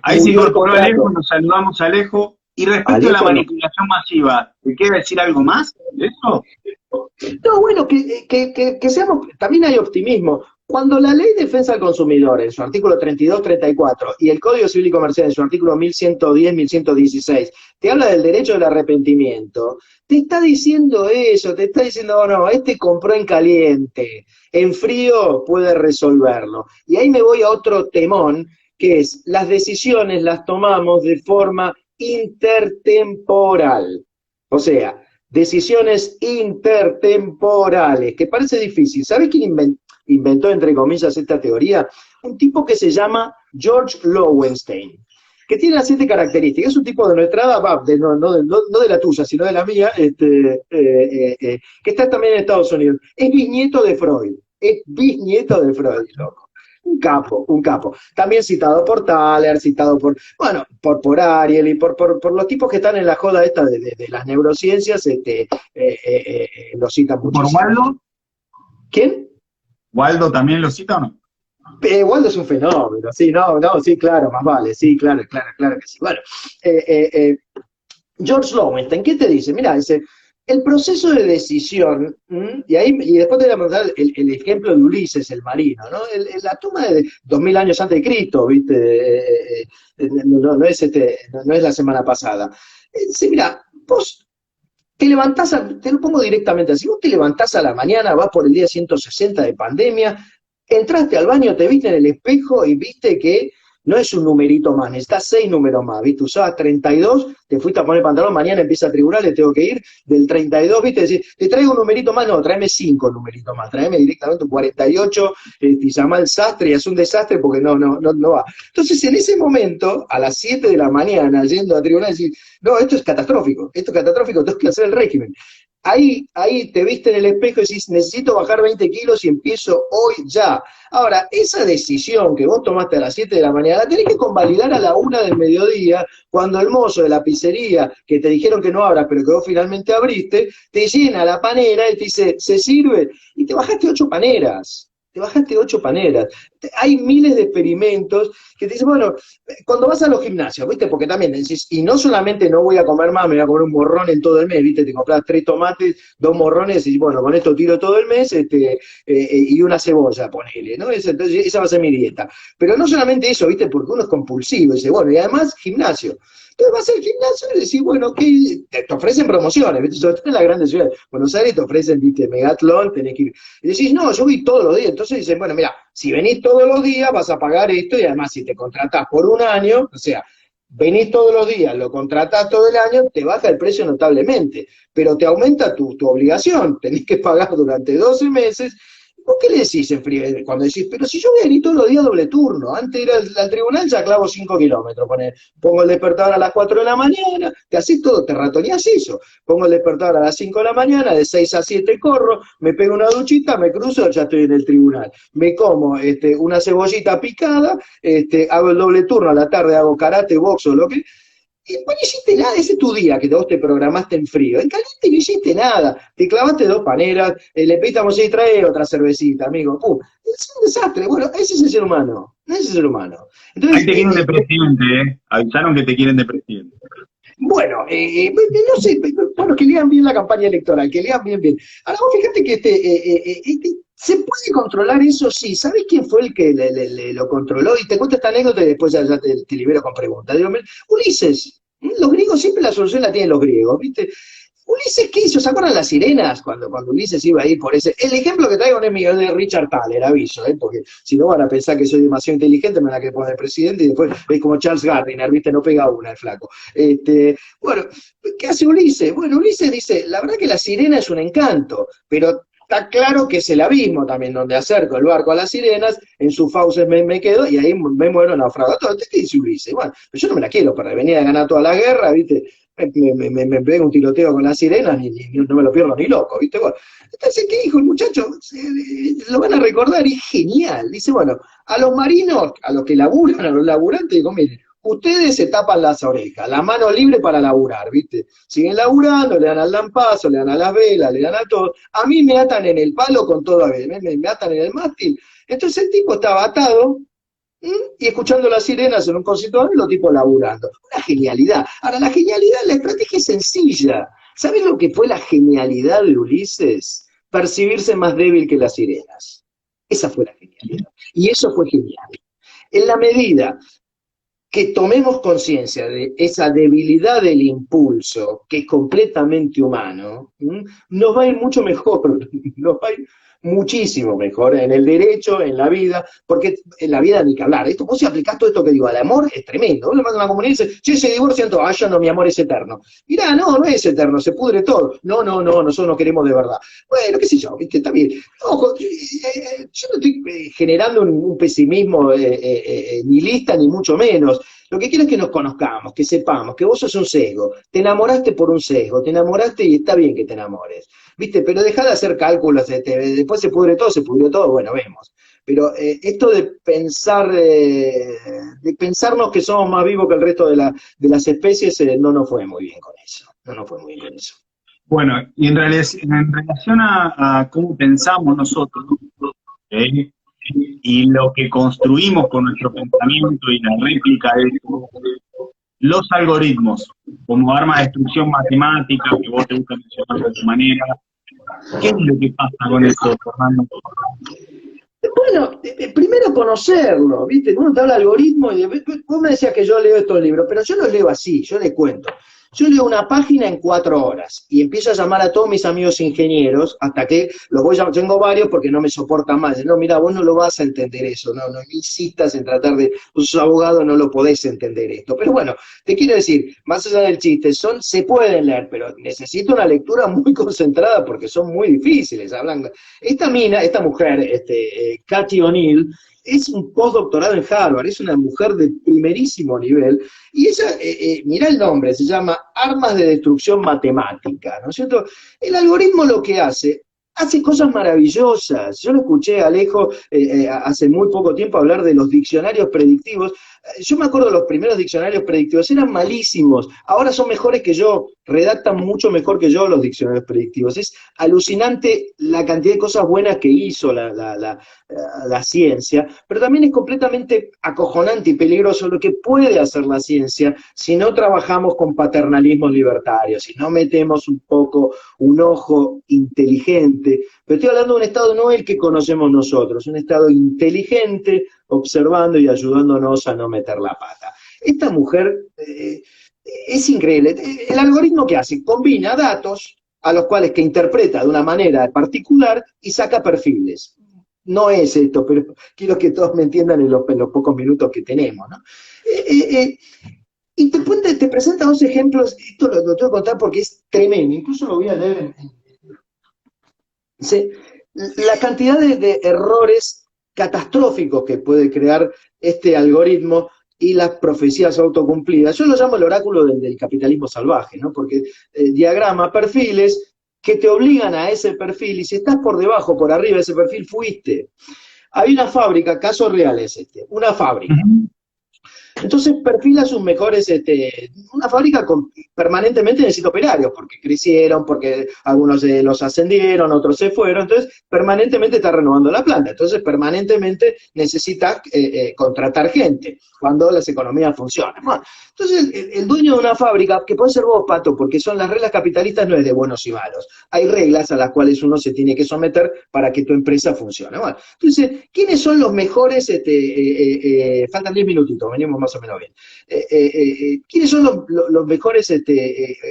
Ahí se incorporó Alejo, nos saludamos a Alejo. Y respecto a la manipulación masiva, ¿te quiere decir algo más de eso? No, bueno, que seamos, también hay optimismo. Cuando la Ley de Defensa del Consumidor, en su artículo 32, 34, y el Código Civil y Comercial, en su artículo 1110, 1116, te habla del derecho del arrepentimiento, te está diciendo eso, te está diciendo, no, este compró en caliente, en frío puede resolverlo. Y ahí me voy a otro temón, que es, las decisiones las tomamos de forma intertemporal. O sea, decisiones intertemporales, que parece difícil. ¿Sabes quién inventó, entre comillas, esta teoría? Un tipo que se llama George Lowenstein. que tiene las 7 características. Es un tipo de nuestra edad, no de la tuya, sino de la mía, que está también en Estados Unidos. Es bisnieto de Freud. Es bisnieto de Freud, loco. Un capo, un capo. También citado por Thaler, citado por Ariel y por los tipos que están en la joda esta de las neurociencias, lo citan ¿Por muchísimo. Waldo? ¿Quién? ¿Waldo también lo cita o no? Waldo es un fenómeno, sí, sí, claro, más vale, sí, claro que sí. Bueno, George Lowenstein, ¿qué te dice? Mira, dice, el proceso de decisión, y después te voy a mostrar el ejemplo de Ulises, el marino, ¿no? La toma de 2000 años antes de Cristo, ¿viste? No es la semana pasada. Dice, mira, vos te levantás, te lo pongo directamente así, vos te levantás a la mañana, vas por el día 160 de pandemia, entraste al baño, te viste en el espejo y viste que no es un numerito más, necesitas 6 números más, ¿viste? Usabas 32, te fuiste a poner pantalón, mañana empieza el tribunal, le tengo que ir del 32, ¿viste? Decir, te traigo un numerito más, no, tráeme 5 numeritos más, tráeme directamente un 48, y llama al sastre y es un desastre porque no va. Entonces, en ese momento, a las 7 de la mañana, yendo al tribunal, decir, no, esto es catastrófico, tengo que hacer el régimen. Ahí te viste en el espejo y decís, necesito bajar 20 kilos y empiezo hoy ya. Ahora, esa decisión que vos tomaste a las 7 de la mañana, la tenés que convalidar a la 1 del mediodía, cuando el mozo de la pizzería, que te dijeron que no abras, pero que vos finalmente abriste, te llena la panera y te dice, ¿se sirve? Y te bajaste 8 paneras. Hay miles de experimentos que te dicen, bueno, cuando vas a los gimnasios, ¿viste? Porque también decís, y no solamente no voy a comer más, me voy a comer un morrón en todo el mes, ¿viste? Te compras 3 tomates, 2 morrones, y bueno, con esto tiro todo el mes, y una cebolla, ponele, ¿no? Entonces, esa va a ser mi dieta. Pero no solamente eso, ¿viste? Porque uno es compulsivo, dice, bueno, y además gimnasio. Entonces vas al gimnasio y decís, bueno, ¿qué? Te ofrecen promociones, ¿viste? Sobre todo en las grandes ciudades. Buenos Aires te ofrecen, ¿viste? Megatlón, tenés que ir. Y decís, no, yo voy todos los días. Entonces dicen, bueno, mira, si venís todos los días vas a pagar esto y además si te contratás por un año, o sea, venís todos los días, lo contratás todo el año, te baja el precio notablemente, pero te aumenta tu obligación, tenés que pagar durante 12 meses. ¿Vos qué le decís en frío? Cuando decís, pero si yo voy a venir todos los días doble turno, antes de ir al tribunal ya clavo 5 kilómetros, pongo el despertador a las 4 de la mañana, te haces todo, te ratoneás eso, pongo el despertador a las 5 de la mañana, de 6 a 7 corro, me pego una duchita, me cruzo, ya estoy en el tribunal, me como una cebollita picada, hago el doble turno, a la tarde hago karate, boxo, lo que... Y no hiciste nada, ese es tu día que vos te programaste en frío. En caliente no hiciste nada, te clavaste 2 paneras, le pediste a Mosé, trae otra cervecita, amigo. ¡Pum! Es un desastre. Bueno, ese es el ser humano. Entonces, Ahí te quieren de presidente, ¿eh? Avisaron que te quieren de presidente. Bueno, no sé, bueno, que lean bien la campaña electoral, que lean bien. Ahora vos fíjate que ¿se puede controlar eso? Sí. ¿Sabés quién fue el que lo controló? Y te cuento esta anécdota y después ya te libero con preguntas. Digo, Ulises, los griegos siempre la solución la tienen los griegos, ¿viste? Ulises, ¿qué hizo? ¿Se acuerdan las sirenas? Cuando Ulises iba a ir por ese... El ejemplo que traigo no es mío, es de Richard Thaler, aviso, porque si no van a pensar que soy demasiado inteligente, me van a querer poner presidente y después es como Charles Gardiner, ¿viste? No pega una el flaco. Bueno, ¿qué hace Ulises? Bueno, Ulises dice, la verdad que la sirena es un encanto, pero está claro que es el abismo también, donde acerco el barco a las sirenas, en sus fauces me quedo y ahí me muero naufragado. ¿Qué dice Ulises? Bueno, pero yo no me la quiero perder, venía a ganar toda la guerra, ¿viste? Me pego un tiroteo con las sirenas y no me lo pierdo ni loco, ¿viste? Bueno, entonces, ¿qué dijo el muchacho? Lo van a recordar y es genial. Dice, bueno, a los marinos, a los que laburan, a los laburantes, digo, miren, ustedes se tapan las orejas, la mano libre para laburar, ¿viste? Siguen laburando, le dan al lampazo, le dan a las velas, le dan a todo. A mí me atan en el palo con todo a ver, me atan en el mástil. Entonces el tipo estaba atado y escuchando las sirenas en un concierto y los tipos laburando. Una genialidad. Ahora, la genialidad, la estrategia es sencilla. ¿Sabes lo que fue la genialidad de Ulises? Percibirse más débil que las sirenas. Esa fue la genialidad. Y eso fue genial. En la medida que tomemos conciencia de esa debilidad del impulso, que es completamente humano, nos va a ir mucho mejor, nos va muchísimo mejor en el derecho, en la vida, porque en la vida ni que hablar. Esto, vos si aplicás todo esto que digo al amor, es tremendo. Vos le mandas a una comunidad y dices, che, se divorcian todos, ya no, mi amor es eterno. Mirá, no, no es eterno, se pudre todo. No, no, no, nosotros no queremos de verdad. Bueno, qué sé yo, ¿viste? Está bien. Ojo, yo no estoy generando un pesimismo nihilista, ni mucho menos. Lo que quiero es que nos conozcamos, que sepamos que vos sos un sesgo, te enamoraste por un sesgo, te enamoraste y está bien que te enamores, ¿viste? Pero dejá de hacer cálculos, después se pudrió todo, bueno, vemos. Pero esto de pensarnos que somos más vivos que el resto de las especies, no nos fue muy bien con eso, no nos fue muy bien con eso. Bueno, y en relación a cómo pensamos nosotros, ¿ok? Y lo que construimos con nuestro pensamiento y la réplica de eso, los algoritmos, como arma de destrucción matemática, que vos te gusta mencionar de tu manera, ¿qué es lo que pasa con eso, Fernando? Bueno, primero conocerlo, ¿viste? Uno te habla de algoritmo y vos me decías que yo leo estos libros, pero yo los leo así, yo les cuento. Yo leo una página en 4 horas y empiezo a llamar a todos mis amigos ingenieros hasta que los voy a, tengo varios porque no me soportan más. No, mira, vos no lo vas a entender eso, no insistas en tratar de, vos sos abogado, no lo podés entender esto. Pero bueno, te quiero decir, más allá del chiste, se pueden leer, pero necesito una lectura muy concentrada porque son muy difíciles. Esta mujer, Cathy O'Neill, es un postdoctorado en Harvard, es una mujer de primerísimo nivel, y ella, mirá el nombre, se llama Armas de Destrucción Matemática, ¿no es cierto? El algoritmo lo que hace cosas maravillosas. Yo lo escuché a Alejo hace muy poco tiempo hablar de los diccionarios predictivos. Yo me acuerdo de los primeros diccionarios predictivos, eran malísimos, ahora son mejores que yo, redactan mucho mejor que yo los diccionarios predictivos. Es alucinante la cantidad de cosas buenas que hizo la ciencia, pero también es completamente acojonante y peligroso lo que puede hacer la ciencia si no trabajamos con paternalismos libertarios, si no metemos un poco un ojo inteligente. Pero estoy hablando de un estado no el que conocemos nosotros, un estado inteligente, observando y ayudándonos a no meter la pata. Esta mujer es increíble. El algoritmo que hace, combina datos a los cuales que interpreta de una manera particular y saca perfiles. No es esto, pero quiero que todos me entiendan en los pocos minutos que tenemos, ¿no? Y te presenta 2 ejemplos, esto lo tengo que contar porque es tremendo, incluso lo voy a leer la cantidad de errores catastróficos que puede crear este algoritmo y las profecías autocumplidas. Yo lo llamo el oráculo del capitalismo salvaje, ¿no? Porque diagrama perfiles que te obligan a ese perfil, y si estás por debajo, por arriba de ese perfil, fuiste. Hay una fábrica, caso real es una fábrica. Entonces perfila sus mejores, una fábrica permanentemente necesita operarios, porque crecieron, porque algunos los ascendieron, otros se fueron, entonces permanentemente está renovando la planta, entonces permanentemente necesita contratar gente, cuando las economías funcionan. Bueno, entonces el dueño de una fábrica, que puede ser vos, Pato, porque son las reglas capitalistas, no es de buenos y malos, hay reglas a las cuales uno se tiene que someter para que tu empresa funcione. Bueno, entonces, ¿quiénes son los mejores, faltan 10 minutitos, venimos más o menos bien, ¿quiénes son los mejores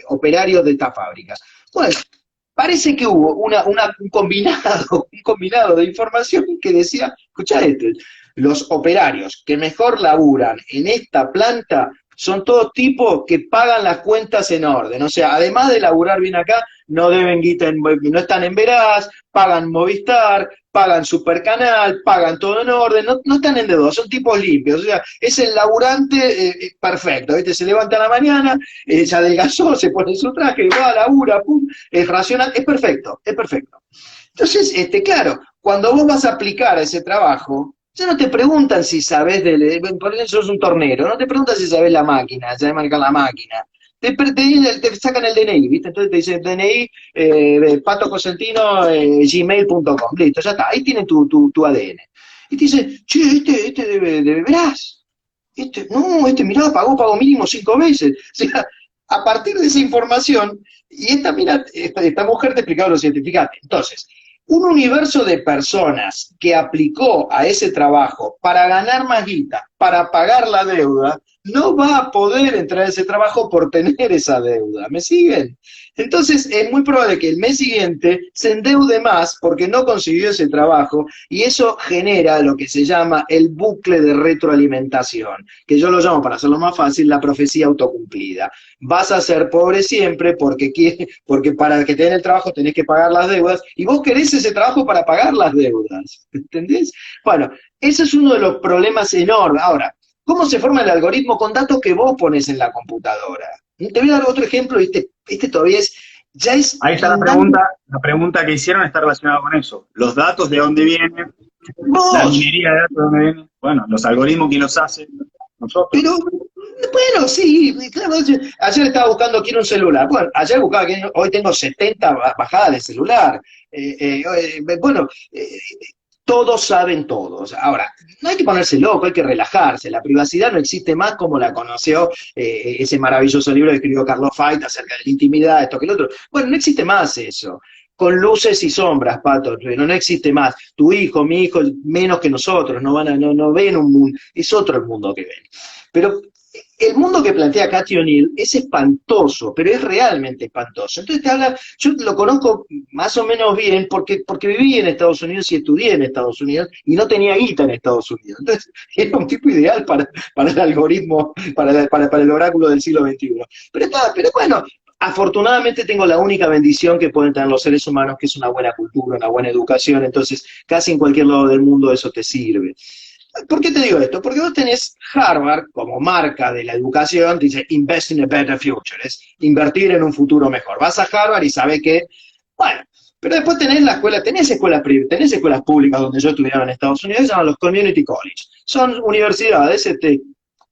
operarios de esta fábrica? Bueno, parece que hubo un combinado de información que decía, escuchá los operarios que mejor laburan en esta planta son todos tipos que pagan las cuentas en orden, o sea, además de laburar bien acá, no deben guita, no están en Veraz, pagan Movistar, pagan Supercanal, pagan todo en orden, no están en deuda, son tipos limpios, o sea, es el laburante perfecto, ¿viste? Se levanta a la mañana, se adelgazó, se pone su traje, va, labura, pum, es racional, es perfecto, es perfecto. Entonces, claro, cuando vos vas a aplicar ese trabajo, ya no te preguntan si sabés, por ejemplo, sos un tornero, no te preguntan si sabés la máquina, sabés manejar la máquina. Te sacan el DNI, ¿viste? Entonces te dicen DNI, patocosentino@gmail.com, listo, ya está, ahí tienen tu ADN. Y te dicen, che, este debe verás. Mirá, pagó mínimo 5 veces. O sea, a partir de esa información, y esta mujer te explicaba lo siguiente, fíjate, entonces, un universo de personas que aplicó a ese trabajo para ganar más guita, para pagar la deuda, no va a poder entrar a ese trabajo por tener esa deuda. ¿Me siguen? Entonces es muy probable que el mes siguiente se endeude más porque no consiguió ese trabajo y eso genera lo que se llama el bucle de retroalimentación, que yo lo llamo, para hacerlo más fácil, la profecía autocumplida. Vas a ser pobre siempre porque para que te den el trabajo tenés que pagar las deudas y vos querés ese trabajo para pagar las deudas. ¿Entendés? Bueno, ese es uno de los problemas enormes. Ahora, ¿cómo se forma el algoritmo? Con datos que vos pones en la computadora. Te voy a dar otro ejemplo, este todavía ya es... Ahí está la pregunta que hicieron está relacionada con eso. Los datos de dónde vienen, la ¡Vos! minería de datos de dónde vienen, bueno, los algoritmos que los hacen, nosotros. Pero, bueno, sí, claro, ayer estaba buscando, quiero un celular. Bueno, ayer buscaba, hoy tengo 70 bajadas de celular. Bueno, todos saben todos. Ahora, no hay que ponerse loco, hay que relajarse. La privacidad no existe más como la conoció ese maravilloso libro que escribió Carlos Fait acerca de la intimidad, esto que el otro. Bueno, no existe más eso. Con luces y sombras, Pato, no existe más. Tu hijo, mi hijo, menos que nosotros, no ven un mundo, es otro el mundo que ven. Pero el mundo que plantea Cathy O'Neil es espantoso, pero es realmente espantoso. Entonces yo lo conozco más o menos bien porque viví en Estados Unidos y estudié en Estados Unidos y no tenía guita en Estados Unidos. Entonces era un tipo ideal para el algoritmo, para el oráculo del siglo XXI. Pero bueno, afortunadamente tengo la única bendición que pueden tener los seres humanos, que es una buena cultura, una buena educación, entonces casi en cualquier lado del mundo eso te sirve. ¿Por qué te digo esto? Porque vos tenés Harvard como marca de la educación, dice invest in a better future, es invertir en un futuro mejor. Vas a Harvard y sabés que, bueno, pero después tenés escuelas públicas donde yo estudiaba en Estados Unidos, se llaman los community college. Son universidades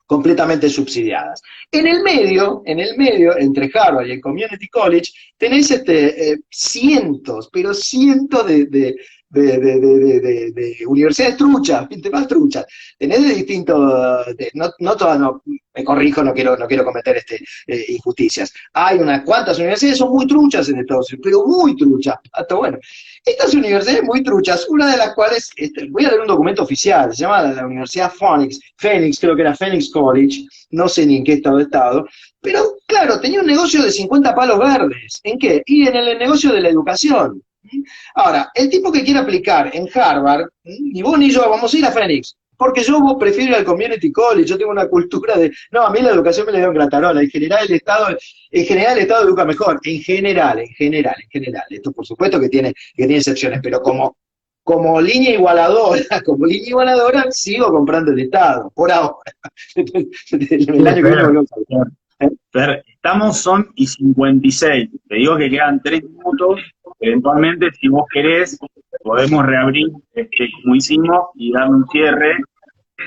completamente subsidiadas. En el medio, entre Harvard y el community college, tenés cientos, pero cientos de universidades truchas, más truchas. Tenés de distintos, no todas, no, me corrijo, no quiero cometer injusticias. Hay unas cuantas universidades, son muy truchas en Estados Unidos, pero muy truchas. Hasta bueno, estas universidades muy truchas, una de las cuales, voy a leer un documento oficial, se llama la Universidad Phoenix, creo que era Phoenix College, no sé ni en qué estado, pero claro, tenía un negocio de 50 palos verdes. ¿En qué? Y en el negocio de la educación. Ahora, el tipo que quiere aplicar en Harvard, ni vos ni yo vamos a ir a Phoenix, porque yo prefiero ir al community college, yo tengo una cultura no, a mí la educación me la dio en gratarola, en general el Estado educa mejor, en general, esto por supuesto que tiene excepciones, pero como línea igualadora, sigo comprando el Estado, por ahora. El año que viene volvemos a ver. Fer, son y 56. Te digo que quedan 3 minutos. Eventualmente, si vos querés, podemos reabrir como hicimos y darle un cierre,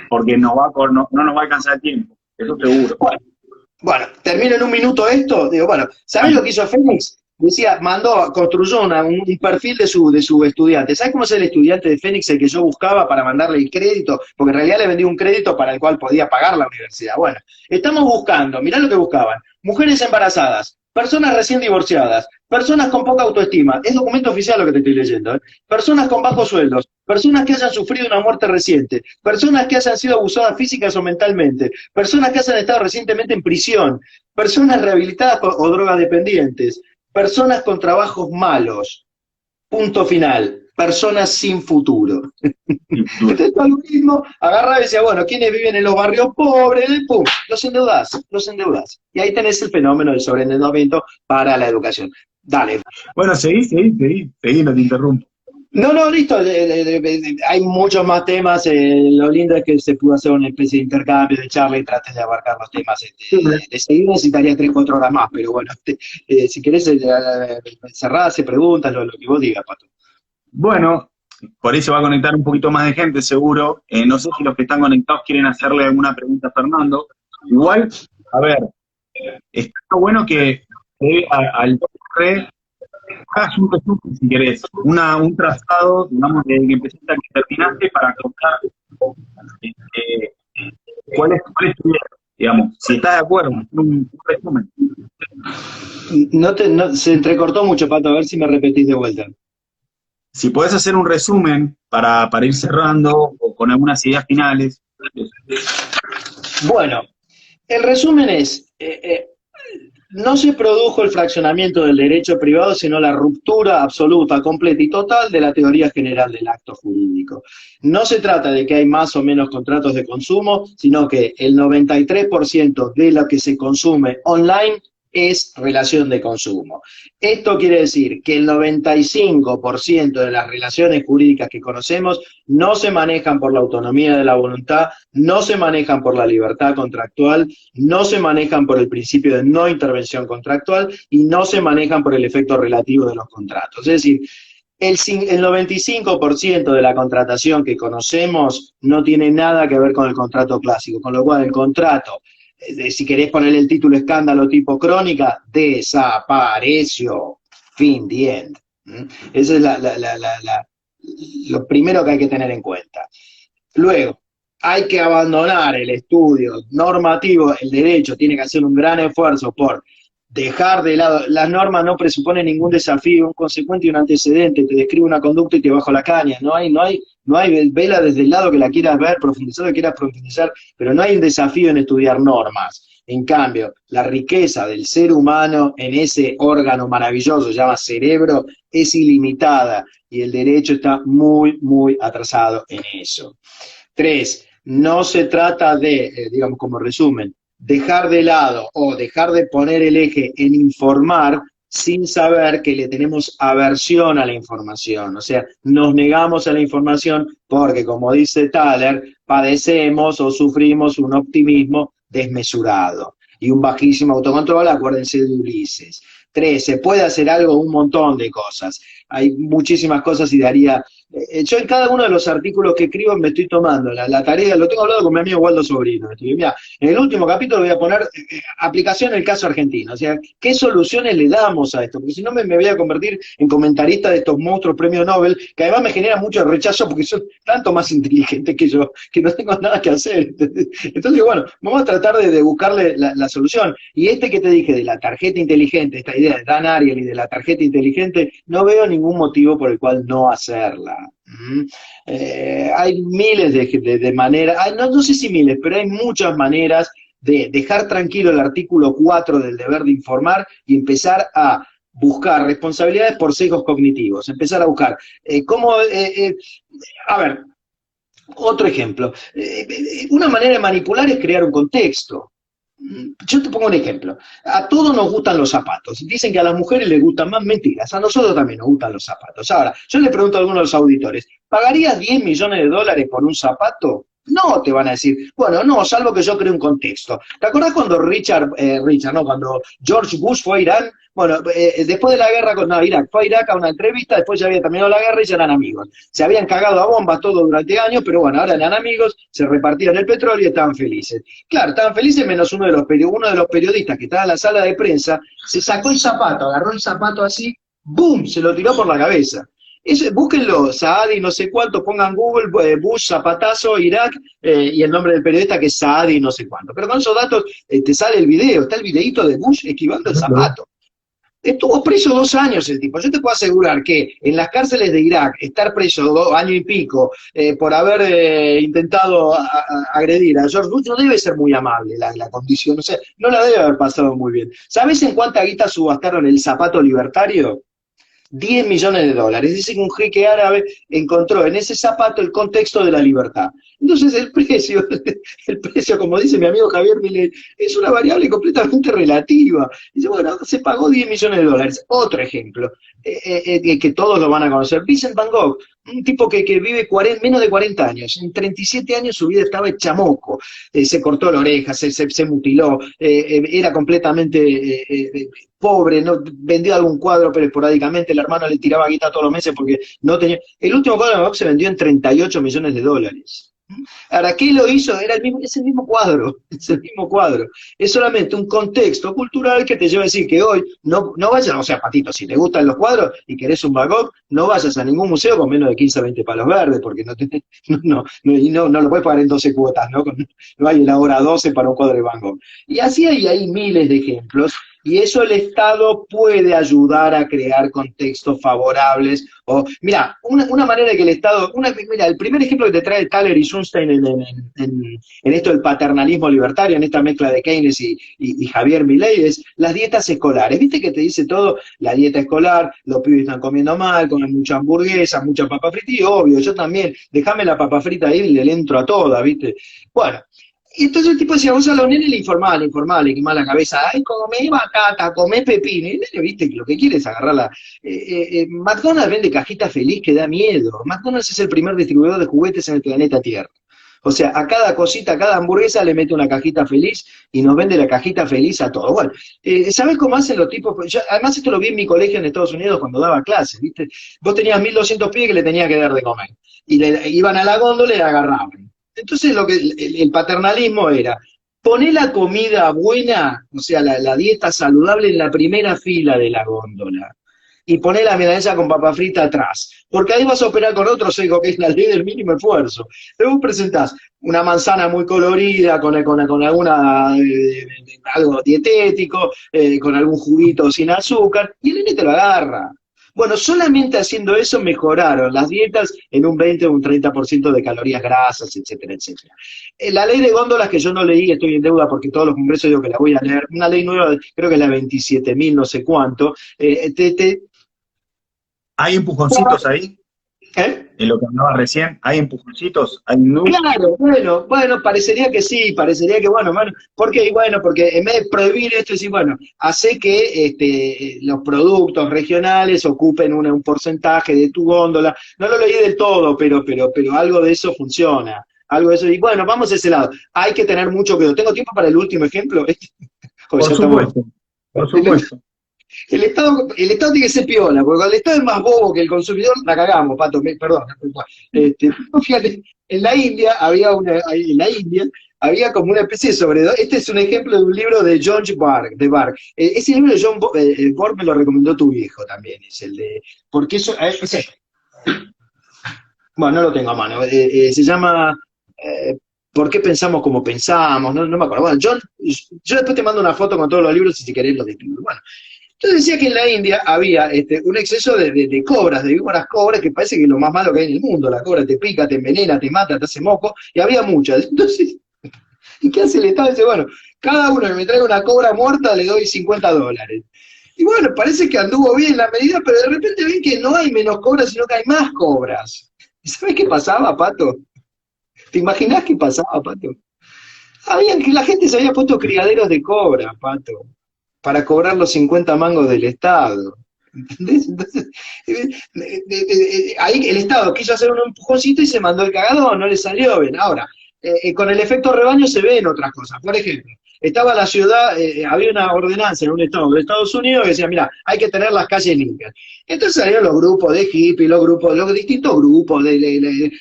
porque no nos va a alcanzar el tiempo. Eso seguro. Bueno, termino en un minuto esto. Digo, bueno, ¿sabés lo que hizo Fénix? Decía, construyó un perfil de su estudiante. ¿Sabes cómo es el estudiante de Fénix, el que yo buscaba para mandarle el crédito? Porque en realidad le vendí un crédito para el cual podía pagar la universidad. Bueno, estamos buscando, mirá lo que buscaban: mujeres embarazadas, personas recién divorciadas, personas con poca autoestima. Es documento oficial lo que te estoy leyendo, ¿eh? Personas con bajos sueldos, personas que hayan sufrido una muerte reciente, personas que hayan sido abusadas físicas o mentalmente, personas que hayan estado recientemente en prisión, personas rehabilitadas o drogadependientes, personas con trabajos malos, punto final, personas sin futuro. Entonces el algoritmo agarra y decía, bueno, ¿quiénes viven en los barrios pobres? ¡Pum! Los endeudás. Y ahí tenés el fenómeno del sobreendeudamiento para la educación. Dale. Bueno, seguí, no te interrumpo. No, listo, hay muchos más temas, lo lindo es que se pudo hacer una especie de intercambio, de charla y traté de abarcar los temas. De seguir necesitaría 3-4 horas más, pero bueno, si querés cerrar, hacer preguntas, lo que vos digas, Pato. Bueno, por ahí se va a conectar un poquito más de gente, seguro. No sé si los que están conectados quieren hacerle alguna pregunta a Fernando. Igual, a ver, está bueno que al doctor hagas un resumen, si querés, un trazado, digamos, de que empezaste a que terminaste para contar cuál es tu idea, digamos, si estás de acuerdo, un resumen. Se entrecortó mucho, Pato, a ver si me repetís de vuelta. Si podés hacer un resumen para ir cerrando, o con algunas ideas finales. Bueno, el resumen es, no se produjo el fraccionamiento del derecho privado, sino la ruptura absoluta, completa y total de la teoría general del acto jurídico. No se trata de que hay más o menos contratos de consumo, sino que el 93% de lo que se consume online es relación de consumo. Esto quiere decir que el 95% de las relaciones jurídicas que conocemos no se manejan por la autonomía de la voluntad, no se manejan por la libertad contractual, no se manejan por el principio de no intervención contractual y no se manejan por el efecto relativo de los contratos. Es decir, el 95% de la contratación que conocemos no tiene nada que ver con el contrato clásico, con lo cual el contrato, si querés ponerle el título escándalo tipo crónica, desapareció, fin, the end. Ese es lo primero que hay que tener en cuenta. Luego, hay que abandonar el estudio normativo, el derecho tiene que hacer un gran esfuerzo por dejar de lado, las normas no presuponen ningún desafío, un consecuente y un antecedente, te describe una conducta y te bajo la caña, no hay, vela desde el lado que la quieras ver, profundizar, que quieras profundizar, pero no hay un desafío en estudiar normas. En cambio, la riqueza del ser humano en ese órgano maravilloso, se llama cerebro, es ilimitada, y el derecho está muy, muy atrasado en eso. 3, no se trata de, digamos como resumen, dejar de lado o dejar de poner el eje en informar sin saber que le tenemos aversión a la información. O sea, nos negamos a la información porque, como dice Thaler, padecemos o sufrimos un optimismo desmesurado y un bajísimo autocontrol, acuérdense de Ulises. 3, se puede hacer algo, un montón de cosas. Hay muchísimas cosas y daría... yo en cada uno de los artículos que escribo me estoy tomando la tarea, lo tengo hablado con mi amigo Waldo Sobrino. Mira, en el último capítulo voy a poner aplicación en el caso argentino. O sea, ¿qué soluciones le damos a esto? Porque si no me voy a convertir en comentarista de estos monstruos premio Nobel, que además me genera mucho rechazo porque son tanto más inteligentes que yo, que no tengo nada que hacer. Entonces, bueno, vamos a tratar de buscarle la solución. Y este que te dije de la tarjeta inteligente, esta idea de Dan Ariely y de la tarjeta inteligente, no veo ningún motivo por el cual no hacerla. Hay miles de maneras, no sé si miles, pero hay muchas maneras de dejar tranquilo el artículo 4 del deber de informar y empezar a buscar responsabilidades por sesgos cognitivos, empezar a buscar a ver, otro ejemplo, una manera de manipular es crear un contexto. Yo te pongo un ejemplo. A todos nos gustan los zapatos. Dicen que a las mujeres les gustan más, mentiras. A nosotros también nos gustan los zapatos. Ahora, yo le pregunto a algunos de los auditores, ¿pagarías 10 millones de dólares por un zapato? No, te van a decir, bueno, no, salvo que yo cree un contexto. ¿Te acordás cuando cuando George Bush fue a Irán? Bueno, después de la guerra con Irak, fue a Irak a una entrevista, después ya había terminado la guerra y ya eran amigos. Se habían cagado a bombas todo durante años, pero bueno, ahora eran amigos, se repartían el petróleo y estaban felices. Claro, estaban felices menos uno de los periodistas que estaba en la sala de prensa, se sacó el zapato, agarró el zapato así, ¡boom!, se lo tiró por la cabeza. Búsquenlo, Saadi no sé cuánto, pongan Google, Bush, zapatazo, Irak, y el nombre del periodista que es Saadi no sé cuánto. Pero con esos datos te sale el video, está el videíto de Bush esquivando el zapato. Estuvo preso 2 años el tipo. Yo te puedo asegurar que en las cárceles de Irak, estar preso 2 años y pico por haber intentado agredir a George Bush no debe ser muy amable la condición. O sea, no la debe haber pasado muy bien. ¿Sabes en cuánta guita subastaron el zapato libertario? 10 millones de dólares. Dice que un jeque árabe encontró en ese zapato el contexto de la libertad. Entonces el precio, como dice mi amigo Javier Milei, es una variable completamente relativa. Dice, bueno, se pagó 10 millones de dólares. Otro ejemplo, que todos lo van a conocer. Vincent Van Gogh, un tipo que vive menos de 40 años. En 37 años su vida estaba hecha moco. Se cortó la oreja, se mutiló, era completamente... pobre, no, vendió algún cuadro, pero esporádicamente el hermano le tiraba guita todos los meses porque no tenía... El último cuadro de Van Gogh se vendió en 38 millones de dólares. Ahora, ¿qué lo hizo? Es el mismo cuadro, es el mismo cuadro. Es solamente un contexto cultural que te lleva a decir que hoy no vayas, o sea, Patito, si te gustan los cuadros y querés un Van Gogh, no vayas a ningún museo con menos de 15 a 20 palos verdes, porque no lo puedes pagar en 12 cuotas, ¿no? No hay la hora 12 para un cuadro de Van Gogh. Y así hay miles de ejemplos. Y eso el Estado puede ayudar a crear contextos favorables. O, mira, una manera de que el Estado, mira, el primer ejemplo que te trae Thaler y Sunstein en esto del paternalismo libertario, en esta mezcla de Keynes y Javier Milei, es las dietas escolares. ¿Viste que te dice todo? La dieta escolar, los pibes están comiendo mal, comen mucha hamburguesa, mucha papa frita, y obvio, yo también, déjame la papa frita ahí y le entro a toda, ¿viste? Bueno, y entonces el tipo decía, vos a los nenes le informás, le quemás la cabeza, ay, comé batata, comé pepino, y el nene, viste, que lo que quiere es agarrarla. McDonald's vende cajita feliz que da miedo. McDonald's es el primer distribuidor de juguetes en el planeta Tierra. O sea, a cada cosita, a cada hamburguesa le mete una cajita feliz y nos vende la cajita feliz a todo. Bueno, ¿sabés cómo hacen los tipos? Además esto lo vi en mi colegio en Estados Unidos cuando daba clases, ¿viste? Vos tenías 1.200 pibes que le tenías que dar de comer. Y iban a la góndola y la agarraban. Entonces el paternalismo era, poné la comida buena, o sea, la dieta saludable en la primera fila de la góndola. Y poné la milanesa con papa frita atrás. Porque ahí vas a operar con otro sesgo, que es la ley del mínimo esfuerzo. Luego presentás una manzana muy colorida, con alguna algo dietético, con algún juguito sin azúcar, y el nene te lo agarra. Bueno, solamente haciendo eso mejoraron las dietas en un 20 o un 30% de calorías grasas, etcétera, etcétera. La ley de góndolas que yo no leí, estoy en deuda porque todos los congresos digo que la voy a leer, una ley nueva, creo que es la 27.000 no sé cuánto. ¿Hay empujoncitos ahí? ¿Eh? En lo que hablaba recién, ¿hay empujoncitos? ¿Hay Claro, bueno, parecería que sí, parecería que bueno, porque en vez de prohibir esto, decir, bueno, hace que los productos regionales ocupen un porcentaje de tu góndola. No lo leí del todo, pero algo de eso funciona. Algo de eso, y bueno, vamos a ese lado. Hay que tener mucho cuidado. ¿Tengo tiempo para el último ejemplo? Por supuesto, por supuesto. El Estado tiene que ser piola, porque cuando el Estado es más bobo que el consumidor, la cagamos, Pato, perdón. Fíjate, en la India había como una especie de este es un ejemplo de un libro de John Bark, ese libro de John Bark me lo recomendó tu viejo también, es el de, porque eso, bueno, no lo tengo a mano, se llama ¿Por qué pensamos como pensamos? No me acuerdo. Bueno, yo después te mando una foto con todos los libros y si querés los describo. Bueno, entonces decía que en la India había un exceso de cobras, de víboras cobras, que parece que es lo más malo que hay en el mundo. La cobra te pica, te envenena, te mata, te hace moco, y había muchas. Entonces, ¿y qué hace el Estado? Dice, bueno, cada uno que me traiga una cobra muerta le doy $50. Y bueno, parece que anduvo bien la medida, pero de repente ven que no hay menos cobras, sino que hay más cobras. ¿Y sabes qué pasaba, Pato? ¿Te imaginás qué pasaba, Pato? La gente se había puesto criaderos de cobra, Pato, para cobrar los 50 mangos del Estado. ¿Entendés? Entonces, ahí el Estado quiso hacer un empujoncito y se mandó el cagadón, no le salió bien. Ahora, con el efecto rebaño se ven otras cosas. Por ejemplo, estaba la ciudad, había una ordenanza en un estado de Estados Unidos que decía, mira, hay que tener las calles limpias. Entonces salieron los grupos de hippies, los distintos grupos, el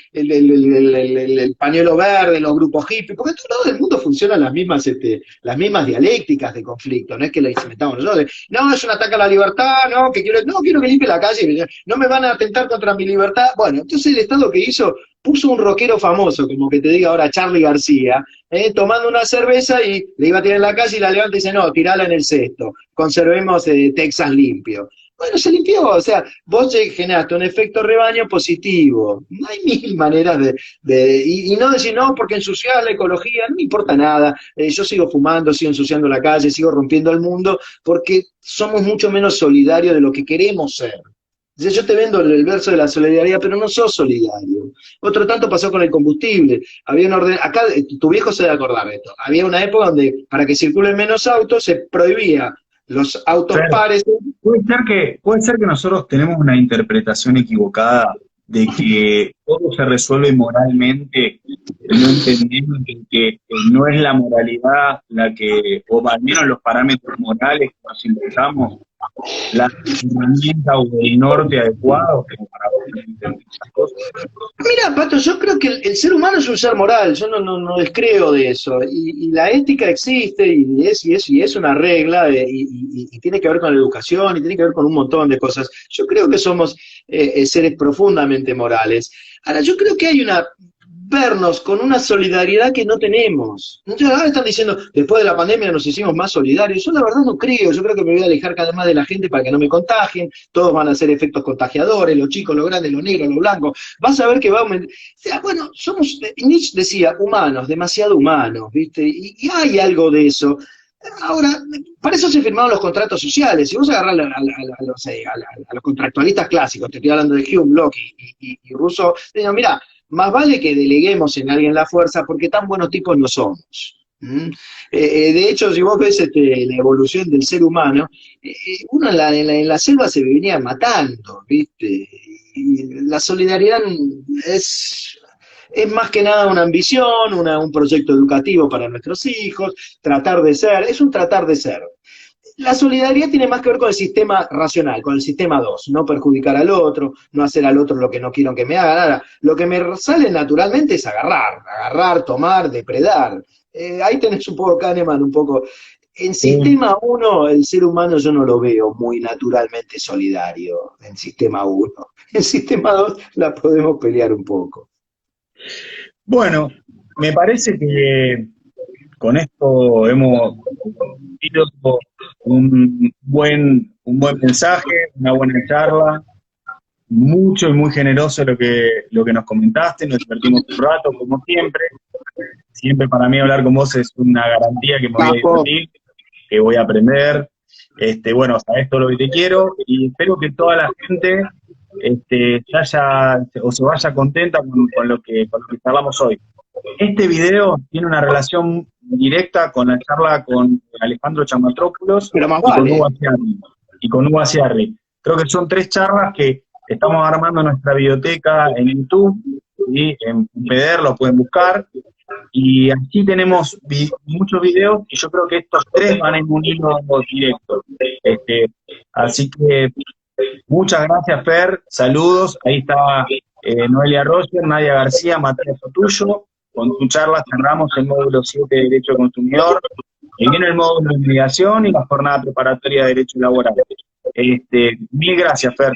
pañuelo verde, los grupos hippies, porque todo el mundo funciona las mismas dialécticas de conflicto, no es que las inventamos nosotros. No, es un ataque a la libertad, quiero que limpie la calle, no me van a atentar contra mi libertad. Bueno, entonces el Estado que hizo, puso un rockero famoso, como que te diga ahora Charly García, tomando una cerveza y le iba a tirar en la calle y la levanta y dice, no, tirala en el cesto, conservemos Texas limpio. Bueno, se limpió, o sea, vos generaste un efecto rebaño positivo. No hay mil maneras y no decir, no, porque ensuciar la ecología, no me importa nada, yo sigo fumando, sigo ensuciando la calle, sigo rompiendo el mundo, porque somos mucho menos solidarios de lo que queremos ser. Yo te vendo el verso de la solidaridad, pero no sos solidario. Otro tanto pasó con el combustible. Había una orden, acá tu viejo se debe acordar de esto. Había una época donde para que circulen menos autos se prohibía los autos pares. Puede ser que nosotros tenemos una interpretación equivocada de que todo se resuelve moralmente, no entendiendo que no es la moralidad la que, o al menos los parámetros morales que nos inventamos, la herramienta o el norte adecuado como para entender esas cosas. Mira, Pato, yo creo que el ser humano es un ser moral, yo no descreo de eso, y la ética existe, y es una regla, y tiene que ver con la educación, y tiene que ver con un montón de cosas. Yo creo que somos seres profundamente morales. Ahora, yo creo que hay una vernos con una solidaridad que no tenemos. Entonces ahora están diciendo, después de la pandemia nos hicimos más solidarios. Yo la verdad no creo, yo creo que me voy a alejar cada vez más de la gente para que no me contagien, todos van a ser efectos contagiadores, los chicos, los grandes, los negros, los blancos. Vas a ver que va a aumentar. O sea, bueno, somos, Nietzsche decía, humanos, demasiado humanos, ¿viste? Y hay algo de eso. Ahora, para eso se firmaron los contratos sociales. Si vos agarrás a los contractualistas clásicos, te estoy hablando de Hume, Locke y Rousseau, digan, mira, más vale que deleguemos en alguien la fuerza porque tan buenos tipos no somos. ¿Mm? De hecho, si vos ves la evolución del ser humano, uno en la selva se venía matando, ¿viste? Y la solidaridad es más que nada una ambición, un proyecto educativo para nuestros hijos, tratar de ser, es un tratar de ser. La solidaridad tiene más que ver con el sistema racional, con el sistema 2, no perjudicar al otro, no hacer al otro lo que no quiero que me haga, nada. Lo que me sale naturalmente es agarrar, tomar, depredar. Ahí tenés un poco Kahneman, un poco. En sistema 1, el ser humano yo no lo veo muy naturalmente solidario, en sistema 1. En sistema 2 la podemos pelear un poco. Bueno, me parece que con esto hemos tenido un buen mensaje, una buena charla, mucho y muy generoso lo que nos comentaste, nos divertimos un rato, como siempre. Siempre para mí hablar con vos es una garantía que me voy a divertir, que voy a aprender. Bueno, sabés todo lo que te quiero y espero que toda la gente se vaya contenta con lo que charlamos hoy. Este video tiene una relación directa con la charla con Alejandro Chamatrópulos y con Hugo Aciarri. Creo que son 3 charlas que estamos armando en nuestra biblioteca en YouTube, y en PDR lo pueden buscar. Y aquí tenemos muchos videos y yo creo que estos 3 van en un hilo directo. Así que muchas gracias, Fer, saludos. Ahí está Noelia Roger, Nadia García, Matías Sotullo. Con tu charla cerramos el módulo 7 de Derecho del Consumidor, y viene el módulo de mediación y la jornada preparatoria de Derecho Laboral. Mil gracias, Fer.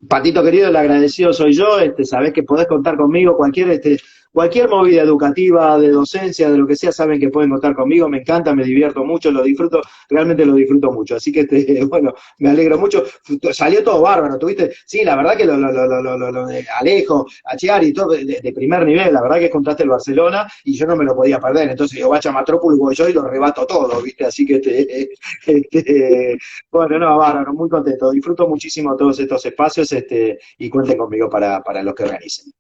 Patito querido, el agradecido soy yo, sabés que podés contar conmigo, cualquier movida educativa, de docencia, de lo que sea, saben que pueden contar conmigo, me encanta, me divierto mucho, lo disfruto, realmente lo disfruto mucho, así que, bueno, me alegro mucho, salió todo bárbaro, tuviste, sí, la verdad que lo de Alejo, Achiari y todo, de primer nivel, la verdad que contaste el Barcelona, y yo no me lo podía perder, entonces yo voy a Chamatrópolis, voy yo y lo rebato todo, viste, así que, bueno, no, bárbaro, muy contento, disfruto muchísimo todos estos espacios, y cuenten conmigo para los que organicen.